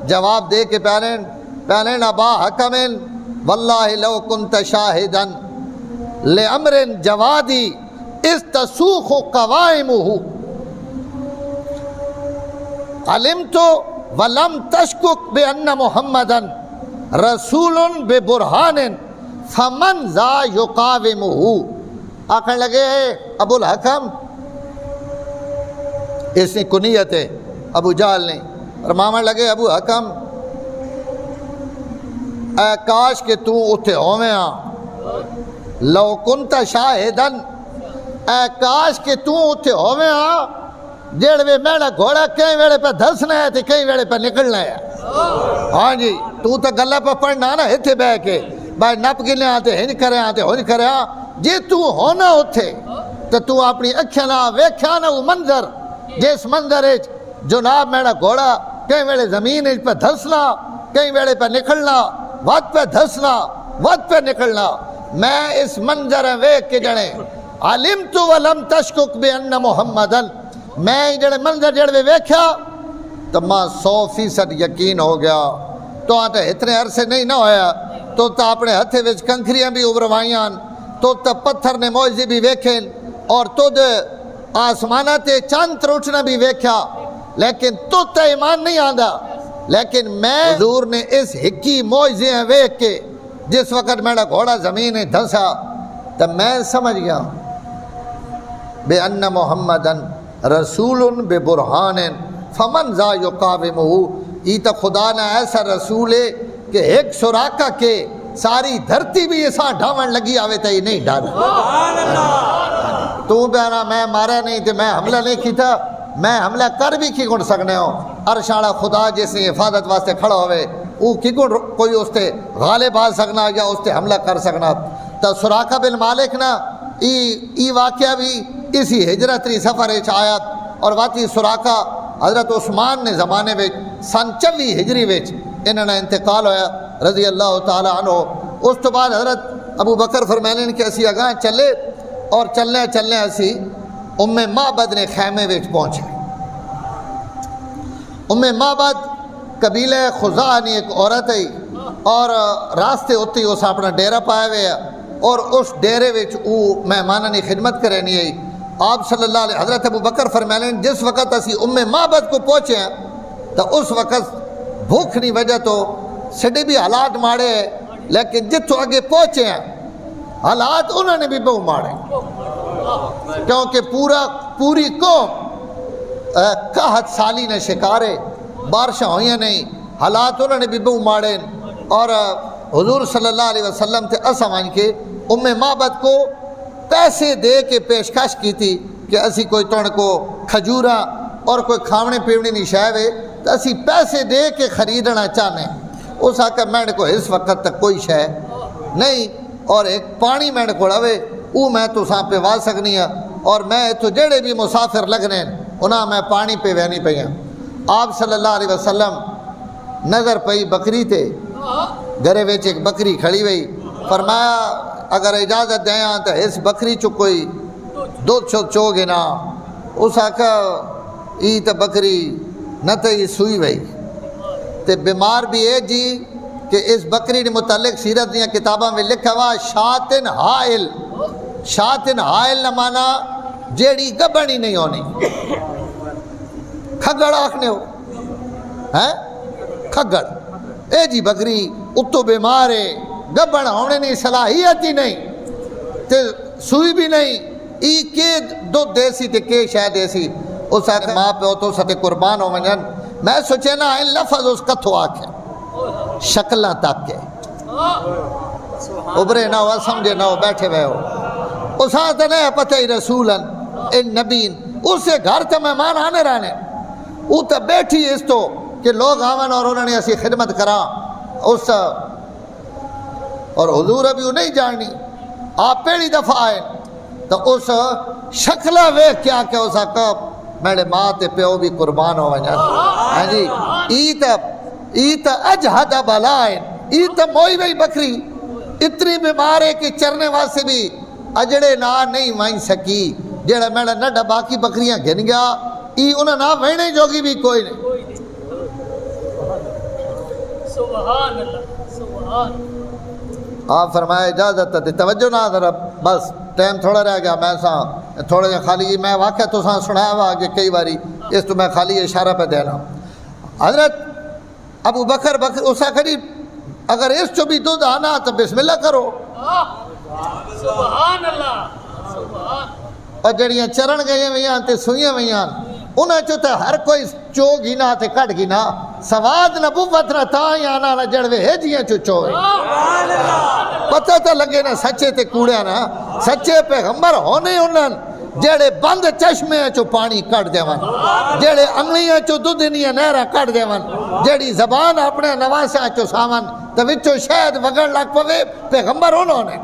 جواب دے کے پہنین ابا حکمن واللہ لو کنت شاہدن لامر جوادی استسوخ قوائمہ علمت ولم تشکک بان محمدن رسول ببرہان فمن ذا یقاومہ۔ آخر لگے ابو الحکم، اس نے کنیت ہے ابو جہل نے، اور ماما لگے ابو حکم اے کاش کہ تو اتھے ہوویں ہاں، لو کنت شاہدن، اے کاش کہ تو اتھے ہوویں ہاں جیڑ وے میرا گھوڑا کئی ویلے پہ دھسنا ہے تے کئی ویلے پہ نکلنا ہے۔ ہاں جی تو گلا پہ پڑھنا نا اتھے بہ کے بھائی نپ گلے آتے ہنج کرے آتے ہنج کرے آ، جی تو ہونا اتھے تو اپنی اکھیاں نہ ویکھیا نا وہ منظر، جس منظر جناب میرا گھوڑا کئی ویلے زمین پہ دھسنا، کئی ویلے پہ نکلنا، وقت پہ دھسنا، وقت پہ نکلنا، میں اس منظر ویکھ کے جڑے علمت ولم تشکک بان محمدن، میں جڑے منظر جڑے ویکھیا تو ماں 100% یقین ہو گیا۔ تو آتے اتنے عرصے نہیں نہ ہویا تو تا اپنے ہتھے وچ کنکریاں بھی ابروائیاں، تو تا پتھر نے موجزے بھی ویکھیں، اور تو دے آسمانہ تے چاند تروٹنا بھی ویکھیا، لیکن تو تا ایمان نہیں آندا۔ لیکن میں حضور نے اس ہکی موجزے ویکھ کے جس وقت میرا گھوڑا زمین دھسا تو میں سمجھ گیا بے ان محمدن رسول بے برہان فمن ذا یقاومہ، یہ تو خدا نے ایسا رسول ہے کہ ایک سوراخا کے ساری دھرتی بھی ایسا ڈھاون لگی آوے تو یہ نہیں ڈھانا۔ تو بیانا میں مارا نہیں تھے، میں حملہ نہیں کی تھا، میں حملہ کر بھی کی گن سکنے ہوں، ارشاڑا خدا جس نے حفاظت واسطے کھڑا ہوئے وہ کی گن کوئی اس تے غالب آ سکنا یا اس تے حملہ کر سکنا۔ تو سراقہ بن مالک نا ای واقعہ بھی اسی ہجرتری سفر آیات، اور واقعی سراقہ حضرت عثمان نے زمانے میں سن 24 ہجری وچ انہوں نے انتقال ہویا رضی اللہ تعالی عنہ۔ اس تو بعد حضرت ابو بکر فرمائیں کہ اسی اگاں چلے، اور چلنے چلنے اسی ام معبد نے خیمے وچ پہنچے۔ ام معبد قبیلہ خزاع نے ایک عورت ہے، اور راستے ہوتی اس اپنا ڈیرہ پایا ہوئے، اور اس ڈیرے وچ او مہمانوں نے خدمت کرنی ہے۔ آپ صلی اللہ علیہ حضرت ابو بکر فرمائیں جس وقت اسی ام معبد کو پہنچے ہیں تو اس وقت بھوک نہیں وجہ تو سڈے بھی حالات ماڑے ہیں، لیکن جتوں اگے پہنچے ہیں حالات انہوں نے بھی بہت ماڑے، کیونکہ پوری قوم قحط سالی نے شکارے، بارشاں ہوئیں نہیں، حالات انہوں نے بھی بہت ماڑے، اور حضور صلی اللہ علیہ وسلم تے اسمان کے ام معبد کو پیسے دے کے پیشکش کی تھی کہ اسی کوئی تن کو کھجوراں اور کوئی کھاونے پیونے نہیں شاوے تو اسی پیسے دے کے خریدنا چاہنے۔ اس آکا میں کو اس وقت تک کوئی شے نہیں، اور ایک پانی میں کو لوے او میں تو ساں پہ وا سکنی ہے، اور میں تو جڑے بھی مسافر لگنے انہاں میں پانی پہ وینی پہ ہیں۔ آپ صلی اللہ علیہ وسلم نظر پئی بکری تے، گھرے ویچ ایک بکری کھڑی ہوئی، فرمایا اگر اجازت دیاں تو اس بکری چو کوئی دودھ چوگے نا۔ اس آکا ای تا بکری نہ تو یہ سوئی وئی تے بیمار بھی ہے جی کہ اس بکری نے متعلق سیرت دیا کتاباں میں لکھا ہوا شاتن حائل، شاتن حائل نہ مانا جیڑی گبڑی نہیں ہونی، کھگڑ آکھنے ہو ہیں کھگڑ، اے جی بکری اتو بیمار ہے، گبڑ ہونے نہیں صلاحیت ہی نہیں تے سوئی بھی نہیں، ای کے دودھ دیسی تے کے شاید دیسی۔ اس آکھ ماں پہ تو ستے قربان ہو منجن، میں سوچے نا ان لفظ اس کتھو آکھے شکلہ تک کے ابرے نہ ہو سمجھے نہ ہو بیٹھے ہوئے ہو، اس آتا نہیں پتہ ہی رسولن ان نبین، اس سے گھر تے مہمان آنے رہنے، وہ تا بیٹھی اس تو کہ لوگ آون اور انہوں نے ایسی خدمت کرا اس، اور حضور ابھی وہ نہیں جاننی، آپ پہلی دفعہ آئے تو اس شکلہ ویکھ کیا کہ اس آکا میرے ماں تے پیو بھی قربان ہو وجہ ہاں جی ایتا اجہد بلائن، ایتا موئی بھئی بکری اتنی بیمار ہے کہ چرنے واسے بھی اجڑے نہ نہیں وائن سکی، جیڑا میرا نڈا باقی بکریاں گھن گیا ای انہاں نہ وینے جوگی بھی کوئی نہیں۔ سبحان اللہ سبحان۔ آپ فرمائے اجازت تے توجہ نہ ذرا بس ٹائم تھوڑا رہ گیا، میں ساں تھوڑا جا خالی میں واقعہ تو ساں سنایا ہوا کہ کئی باری اس تو میں خالی اشارہ پہ دینا۔ حضرت ابو بکر اسا کھڑی اگر اس چو بھی دودھ آنا تو بسم اللہ کرو، سبحان اللہ سبحان۔ اور جڑیاں چرن گئیں ویاں تے سوئیاں ویاں انہاں چو تے ہر کوئی چو گینا تے کٹ گینا سواد نبوت نہ تا آنا نہ جڑوے ہے جیاں چو چوئے پتہ تا لگے نا سچے تے کوڑیا نا سچے پیغمبر ہونے انہاں جڑے بند چشمے چو پانی کٹ دیوان جڑے انگلیاں چو دودھنیاں نہرہ کٹ دیوان جڑی زبان اپنے نواسا چو سامان تو وچو شاید وگڑ لگ پوے پیغمبر انہوں نے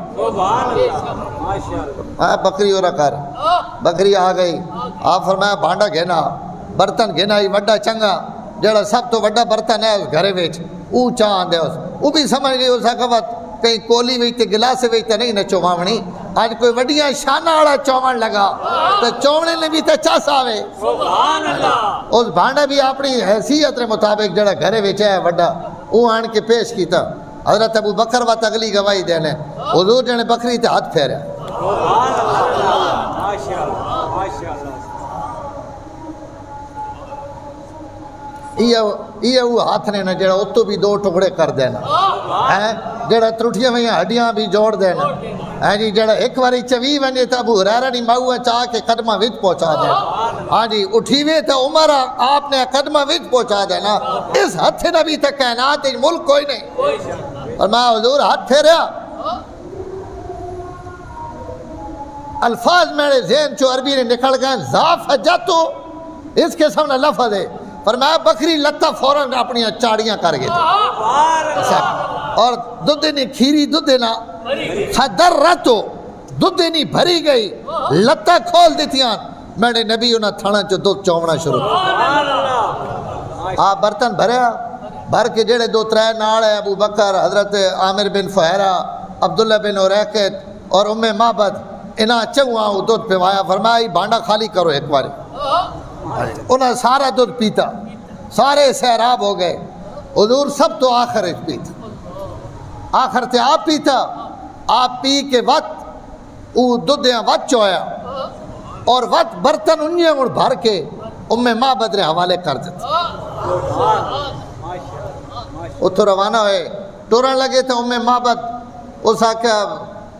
بکری ہو رکھا بکری آ گئی آپ فرمایا بھانڈا گھنا برتن گھنا ہی وڈا چنگا جڑا سب تو وڈا برتن ہے اس گھرے ویچ او چاہاں دے اس او بھی سمجھ گئی اس آقابت کہیں کولی ویچتے گلاس ویچتے نہیں نہ چوماونی آج کوئی وڈیاں شانہ آڑا چومن لگا تو چومنے نے بھی تے چاس آوے سبحان اللہ اس بھانڈا بھی اپنی حیثیت رے مطابق جڑا گھرے ویچے ہے وڈا او آن کے پیش کیتا حضرت ابو بکر و تغلی گواہی دینے حضور جنے بکری تے ہاتھ پھیریا یہ وہ ہاتھ نے نا جڑا اتو بھی دو ٹکڑے کر دینا جڑا ترٹیاں ہوئی ہڈیاں بھی جوڑ دینا جی جڑا ایک باری چوی ونجے تا ابو ہریرہ نہیں ماؤں چاہ کے قدمہ وچ پہنچا دینا ہاں جی اٹھیوے تا عمر آپ نے قدمہ وچ پہنچا دینا اس ہتھ نبی تک کائنات ملک کوئی نہیں اور میں حضور ہاتھ پھیریا الفاظ میرے ذہن چو عربی نے نکل گئے ذاف جاتو اس کے سامنے لفظ ہے فرمایا بکری لتا فوراں اپنی چاڑیاں کر گئے اور دودھنی کھیری دودھنا فدر رتو دودھنی بھری گئی لتا کھول دیتیاں میرے نبی انہاں تھانا چو دودھ چومنا شروع آپ برتن بھریا بھر کے جڑے دو ترے نال ہے ابو بکر حضرت عامر بن فہیرہ عبداللہ بن عریقت اور ام معبد انہاں چوہاں دودھ پیوایا فرمایا بھانڈا خالی کرو ایک بار انہاں سارا دودھ پیتا سارے سیراب ہو گئے حضور سب تو آخر ایک پیتا آخر تے آپ پیتا آپ پی کے وقت او دودھیاں وقت چویا اور وقت برتن انہیں اور بھر کے ام معبد رے حوالے کر دیتا اتھو روانہ ہوئے ٹورن لگے تھے ام معبد اس آکھا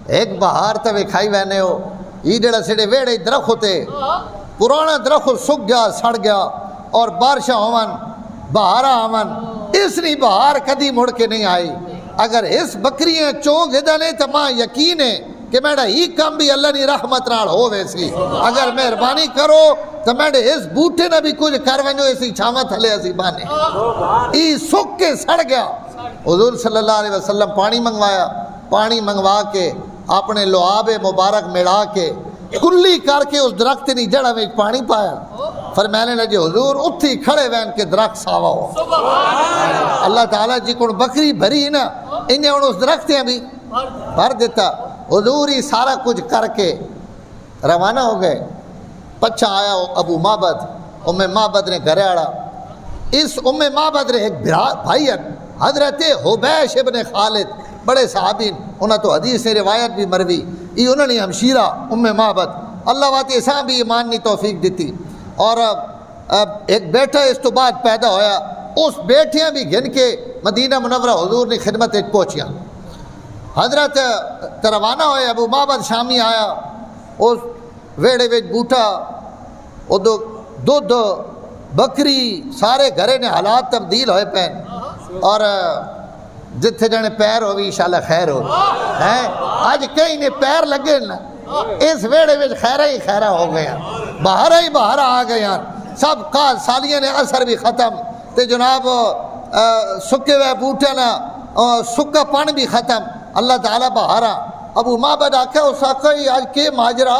ایک بہار تے کھائی وینے ہو یہ جڑا سڑے ویڑے درخت ہوتے پرانا درخت سک گیا سڑ گیا اور بارشاں ہومن بہارا آمن اس نہیں بہار کدی مڑ کے نہیں آئی اگر اس بکریاں چونگ ہدنے تو ماں یقین ہے کہ میڈا ہی کام بھی اللہ نی رحمت نال ہو ویسی اگر مہربانی کرو تو میڈے اس بوٹے نہ بھی کچھ کر ونجو ایسی چھاما تھلے ایسی بانے ای سک کے سڑ گیا حضور صلی اللہ علیہ وسلم پانی منگوایا پانی منگوا کے اپنے لعاب مبارک مڑا کے کلی کر کے اس درخت نہیں جڑا میں پانی پایا فرمانے لگے حضور اتھی کھڑے وین کے درخت ساوا ہو اللہ تعالیٰ جی کو بکری بھری نا انہیں اس درخت بھی بھر دیتا حضور ہی سارا کچھ کر کے روانہ ہو گئے پچھا آیا ابو معبد ام معبد نے گھر آڑا اس ام معبد نے ایک بھائی حضرت حبیش ابن خالد بڑے صحابین انہاں تو حدیث سے روایت بھی مروی یہ انہوں نے ہمشیرہ ام معبد اللہ واتی ایسا بھی ایمان نے توفیق دیتی اور ایک بیٹا اس تو بعد پیدا ہویا اس بیٹیاں بھی گھن کے مدینہ منورہ حضور نے خدمت ایک پہنچیا حضرت روانہ ہوئے ابو معبد شامی آیا اس ویڑے ویچ بوٹا وہ دودھ بکری سارے گھرے نے حالات تبدیل ہوئے پہن اور جتھے جانے پیر ہوئی انشاءاللہ خیر ہو آج کہیں نے پیر لگے نا اس ویڑے ویچ خیرہ ہی خیرہ ہو گیا بہارہ ہی بہارہ آ گیا سب کال سالیاں نے اثر بھی ختم تے جناب سکے ہوئے بوٹے نا سکا پان بھی ختم اللہ تعالیٰ بہارا ابو معبد آکھا اس آکھا آج کے ماجرہ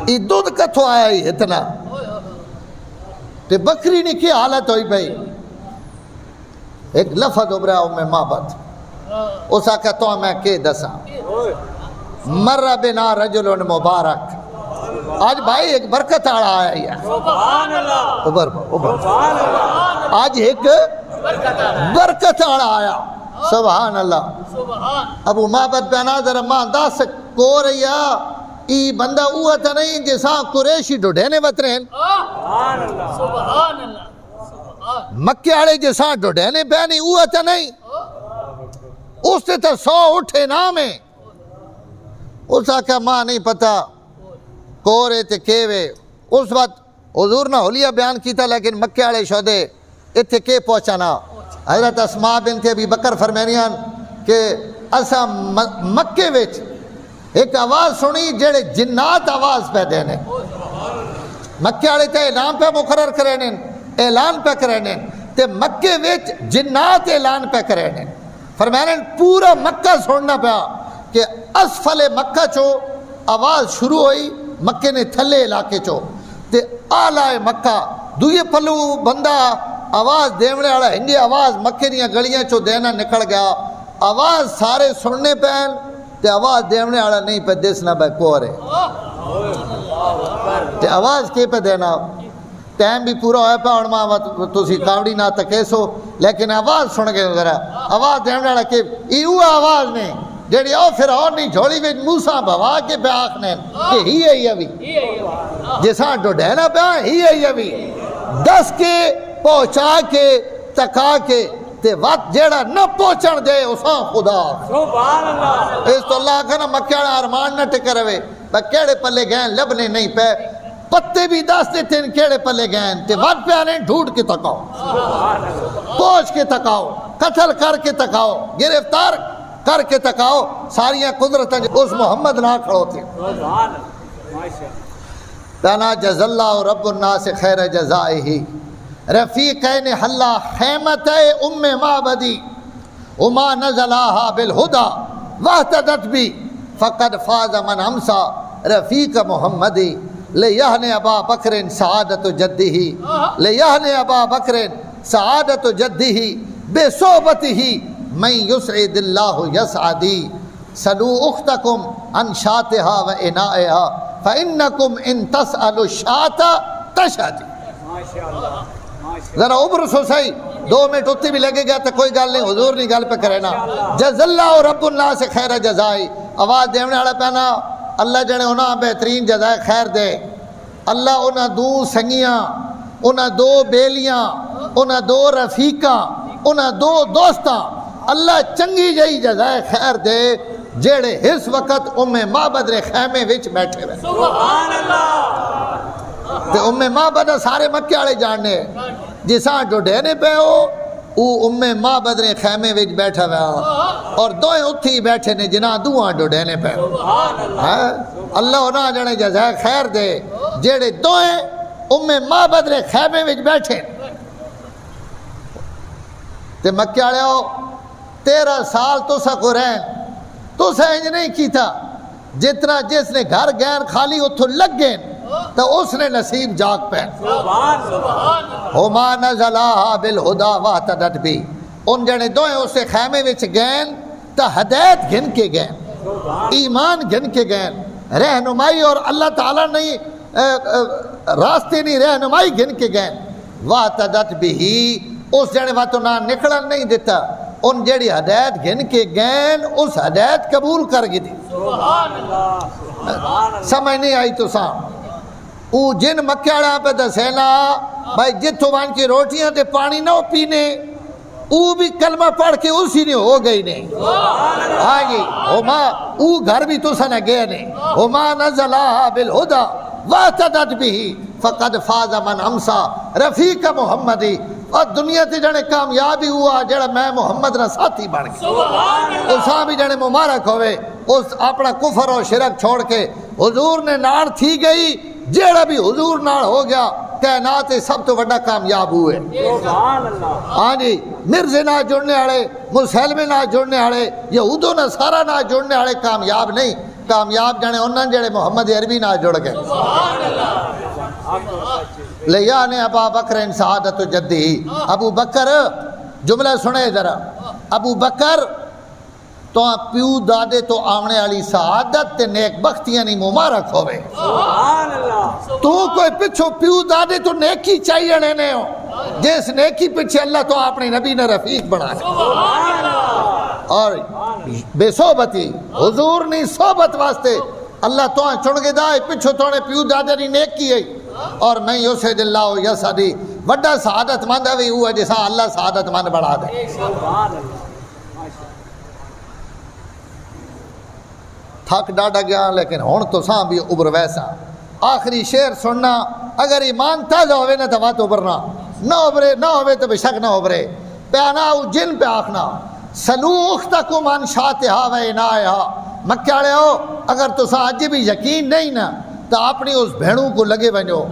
یہ دودھ کتھو آیا ہی اتنا تے بکری نے کی حالت ہوئی بھئی ایک لفظ ابرا ام معبد اس آکھا تو میں کے دسا مر بنا رجل مبارک آج بھائی ایک برکت آڑا آیا ہی آج ایک برکت آڑا آیا سبحان اللہ ابو معبد بینا ذرا ماں داس کو رہیا ای بندہ اوہ تا نہیں جیسا قریشی ڈوڑینے وط رہن مکہ آڑے جیسا ڈوڑینے بیانی اوہ تا نہیں اس نے تا 100 اٹھے نامے اس آکھا ماں نہیں پتا کورے تے کیوے اس وقت حضور نے حلیہ بیان کیتا لیکن مکے والے شہدے اتنے کے پہنچانا. حضرت اسماء بنت ابی بکر فرمانیاں کہ اساں مکے وچ ایک آواز سنی جڑے جنات آواز پہ دینے. مکے والے تے اعلان پہ مقرر کرنے، اعلان پہ کرنے تے مکے وچ جنات اعلان پہ کرنے. فرمانے پورا مکہ سننا پیا کہ اسفل مکہ چو آواز شروع ہوئی مکے نے تھلے علاقے چو تے آلائے مکہ دوئے پلو بندہ آواز دیونے والا ہندی آواز مکے دیا گلیاں چو دینا نکل گیا. آواز سارے سننے پہن تے آواز دیونے والا نہیں پہ دیسنا بھائی کو رہے تے آواز کے پہ دینا. ٹائم بھی پورا ہوئے پہ اور تسی کاوڑی نہ تکیسو لیکن آواز سن گئے ذرا آواز دیونے والا کہ ایو آواز نے جیڑی او فرعون نہیں جھوڑی وچ موسیٰ بھوا کے پہ آکھنے کہ ہی ہے یہ بھی جیسا ڈوڈینا پہ ہی ہے یہ بھی دس کے پہنچا کے تکا کے تے وقت جیڑا نہ پہنچن دے اساں خدا. سبحان اللہ. اس تو اللہ کہنا مکہ والا ارمان نہ ٹکر ہوئے کیڑے پلے گئے لبنے نہیں پہ پتے بھی دس دیتے ہیں کیڑے پلے گئے تے وقت پہ آنے ڈھونڈ کے تکاؤ پوچھ کے تکاؤ قتل کر کے تکاؤ گرفتار کر کے تکاؤ ساریاں قدرتیں اس محمد نہ کھڑو تھے. تانا جز اللہ رب الناس خیر جزائہی رفیقین حلا خیمت ام معبدی وما نزلاها بالہدا واہتدت بھی فقد فاز من امسا رفیق محمدی لیہن ابا بکر سعادت جدہی لیہن ابا بکر سعادت جدہی بے صحبتہی من یسعد اللہ یسعدی سلو اختکم عن شاتہا و انائہا فإنکم ان تسألوا الشاة تشہدی. ذرا عمر سو صحیح 2 منٹ اتنی بھی لگے گا تو کوئی گل نہیں حضور نہیں گل پہ کرے نا. جز اللہ رب اللہ سے خیر جزائی آواز دیونے والا پہنا اللہ جنے انہاں بہترین جزائے خیر دے. اللہ انہاں 2 سنگیاں انہاں 2 بیلیاں انہاں 2 رفیقاں انہاں 2 دوستاں اللہ چنگی جئی جزائے خیر دے جیڑے اس وقت معبد رے خیمے وچ بیٹھے ہوئے. سبحان اللہ. تے معبد سارے مکے والے جاننے جساں ڈوڈینے پہ ہو او معبد رے خیمے وچ بیٹھا ہوا اور دوئے اتھی بیٹھے نے جنہاں دوہاں ڈوڈینے پہ ہو. اللہ انہاں جنے جزائے خیر دے جیڑے دوئے معبد رے خیمے وچ بیٹھے. تے مکے والے 13 سال تو سا کو رہن تو سا انج نہیں کیتا جتنا جس نے گھر گین خالی اتھو لگ گئے تو اس نے نصیب جاگ پہن. ہما نزلاہا بالہدا واہتدت بھی ان جنے دوئے اسے خیمے وچ گین تا ہدایت گھن کے گین ایمان گھن کے گین رہنمائی اور اللہ تعالیٰ نہیں راستے نہیں رہنمائی گھن کے گین. واہتدت بھی اس جنے واتو نہ نکلن نہیں دیتا ان جڑی ہدایت گھن کے گین اس ہدایت قبول کر گئی تھی. سمجھ نہیں آئی تو ساں او جن مکے والا پہ دسینا بھائی جتوں وان کی روٹیاں تے پانی نہ پینے او بھی کلمہ پڑھ کے اسی نے ہو گئی نے. ہاں جی ہما او گھر بھی تو سن گئے نے ہما نزلاہا بالہدا واہتدت بھی فقد فاز من امسا رفیق محمدی. اور دنیا تے جنے کامیابی ہوا جڑا میں محمد نہ ساتھی بن گیا اساں بھی جنے مبارک ہوئے اس اپنا کفر اور شرک چھوڑ کے حضور نے نال تھی گئی جیڑا بھی حضور نال ہو گیا کائنات سب تو بڑا کامیاب ہوئے. ہاں جی مرزے نہ جڑنے والے مسلمے نہ جڑنے والے یہود و نصارا نہ جڑنے والے کامیاب نہیں. کامیاب جنے انہاں جڑے محمد عربی نہ جڑ گئے. لیان ابا بکر سعادت جدی ابو بکر جملہ سنے ذرا ابو بکر تو پیو دادے تو آونے والی سعادت تے نیک بختیاں نہیں مبارک ہوئے. تو کوئی پچھو پیو دادے تو نیکی چاہیے نہیں ہو جس نیکی پچھے اللہ تو اپنے نبی نے رفیق بنا اور بے صحبتی حضور نہیں صحبت واسطے اللہ تو چن کے دائے پچھو تونے پیو دادے نہیں نیکی ہے اور میں یسعد اللہ یسعدی وڈا سعادت مند ہے ہوا جیسا اللہ سعادت مند بڑھا دے. تھک ڈاڈا گیا لیکن ہون تو ساں بھی عبر ویسا آخری شعر سننا، اگر ایمان تازہ ہوئے نہ تو بات ابھرنا، نہ ابھرے نہ ہوئے تو بے شک نہ ابھرے. پیانا جن پہ آخنا سلو اختکم عن شاتہا و انائہا. مکہ والے ہو اگر تساں اج بھی یقین نہیں نا تو اپنی اس بھیڑوں کو لگے ونجو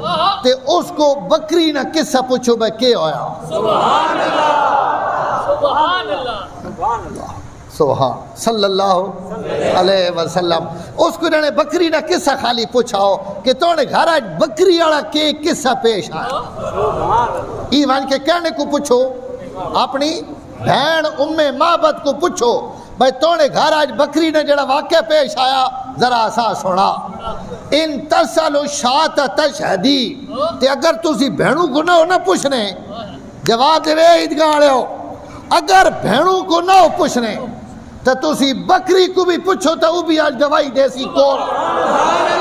تے اس کو بکری نہ قصہ پوچھو بھائی کیا ہویا. سبحان اللہ سبحان اللہ سبحان اللہ سبحان صلی اللہ علیہ وسلم. اس کو انہوں نے بکری نہ قصہ خالی پوچھاؤ کہ تو نے گھر آج بکری والا کے قصہ پیش آیا. ایمان کے کہنے کو پوچھو، اپنی بہن ام معبد کو پوچھو بھائی تو نے گھر آج بکری نے جڑا واقعہ پیش آیا ذرا اسا سنا. ان تسلو شات تشہدی تے اگر تسی بہنوں کو نہ پوچھنے جواب دے عیدگاہ والے ہو، اگر بہنوں کو نہ پوچھنے تو تسی بکری کو بھی پوچھو تو وہ بھی آج گواہی دے سی کون.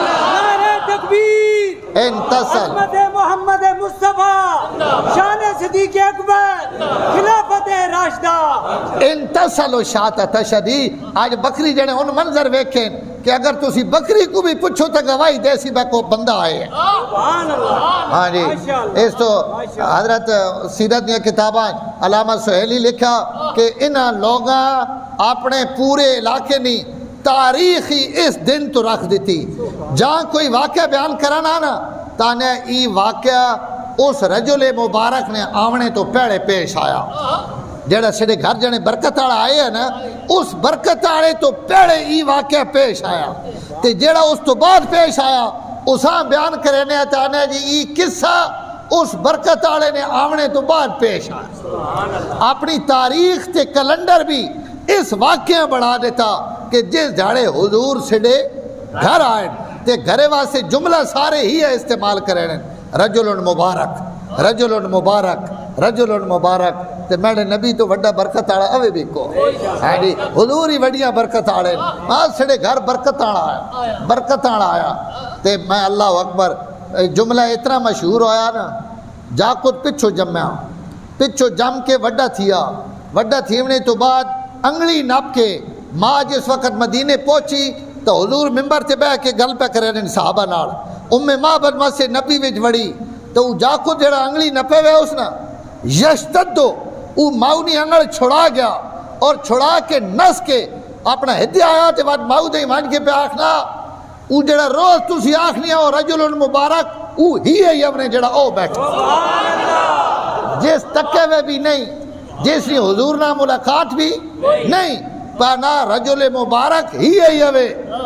نعرہ تکبیر ان تسل عظمت محمد مصطفیٰ، شان صدیق اکبر، خلافت راشدہ. ان تسل و شات تشہدی. آج بکری جڑے ان منظر ویکھیں کہ اگر تسی بکری کو بھی پوچھو تو گواہی دے سی بھائی کو بندہ آئے ہیں. سبحان اللہ. ہاں جی اس تو حضرت سیرت دیا کتاباں علامہ سہیلی لکھا کہ انہاں لوگاں اپنے پورے علاقے نہیں تاریخی اس دن تو رکھ دیتی جہاں کوئی واقعہ بیان کرانا نا تانے ای واقعہ اس رجل مبارک نے آونے تو پہلے پیش آیا. جڑا سڑے گھر جنے برکت آڑا آئے ہیں نا اس برکت آڑے تو پہلے ای واقعہ پیش آیا تے جڑا اس تو بعد پیش آیا اساں بیان کرنے تانے جی ای قصہ اس برکت آڑے نے آونے تو بعد پیش آیا. اپنی تاریخ تے کیلنڈر بھی اس واقعہ بڑھا دیتا کہ جس جھاڑے حضور سڑے گھر آئے تے گھرے واسے جملہ سارے ہی استعمال کریں رجل مبارک رجل مبارک رجل مبارک. تے میرے نبی تو وڈا برکت آڑا اوے بھی کو حضور ہی وڈیاں برکت آڑے آج سڑے گھر برکت آڑا آیا تے میں اللہ اکبر جملہ اتنا مشہور ہویا نا جا کچھ پچھو جمیا پچھو جم کے وڈا تھیونے تو بعد انگلی نپ کے ماں جس وقت مدینے پہنچی تو حضور ممبر تے بیٹھ کے گل پہ کرے صحابہ نال. ام معبد ماں سے نبی وچ وڑی تو جا کو جڑا انگلی نپے ہوئے اس نا یشتدو وہ ماؤنی انگل چھڑا گیا اور چھڑا کے نس کے اپنا ہدی آیا تے بعد ماؤ دے مان کے پہ آکھنا وہ جڑا روز تسی آکھنی ہے رجل مبارک وہ ہی ہے اپنے جڑا او بیٹھا جس تکے ہوئے بھی نہیں جس نے حضور نہ ملاقات بھی نہیں پانا رجل مبارک ہی ہے یہ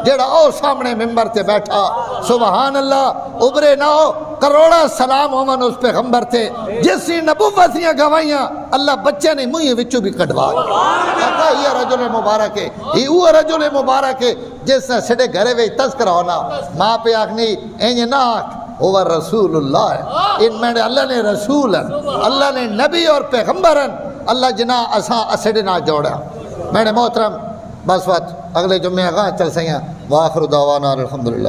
جڑا او سامنے ممبر تے بیٹھا. سبحان اللہ. ابرے نہ ہو کروڑا سلام ہومن اس پیغمبر تھے جس نے نبوتیاں گوائیاں اللہ بچے نے منہ وچوں بھی کڈوا کہا یہ رجل مبارک ہے یہ وہ رجل مبارک ہے جس نے سڑے گھرے وچ تذکرہ ہونا ماں پہ آکھنی اینج نہ آکھ وہ رسول اللہ ہے ان میں اللہ نے رسول ہیں اللہ نے نبی اور پیغمبر ہیں اللہ جنا اساں اسڑے نہ جوڑا. میں نے محترم بس وقت اگلے جمعہ گاہ چل سیاں. وآخر دعوانا الحمدللہ.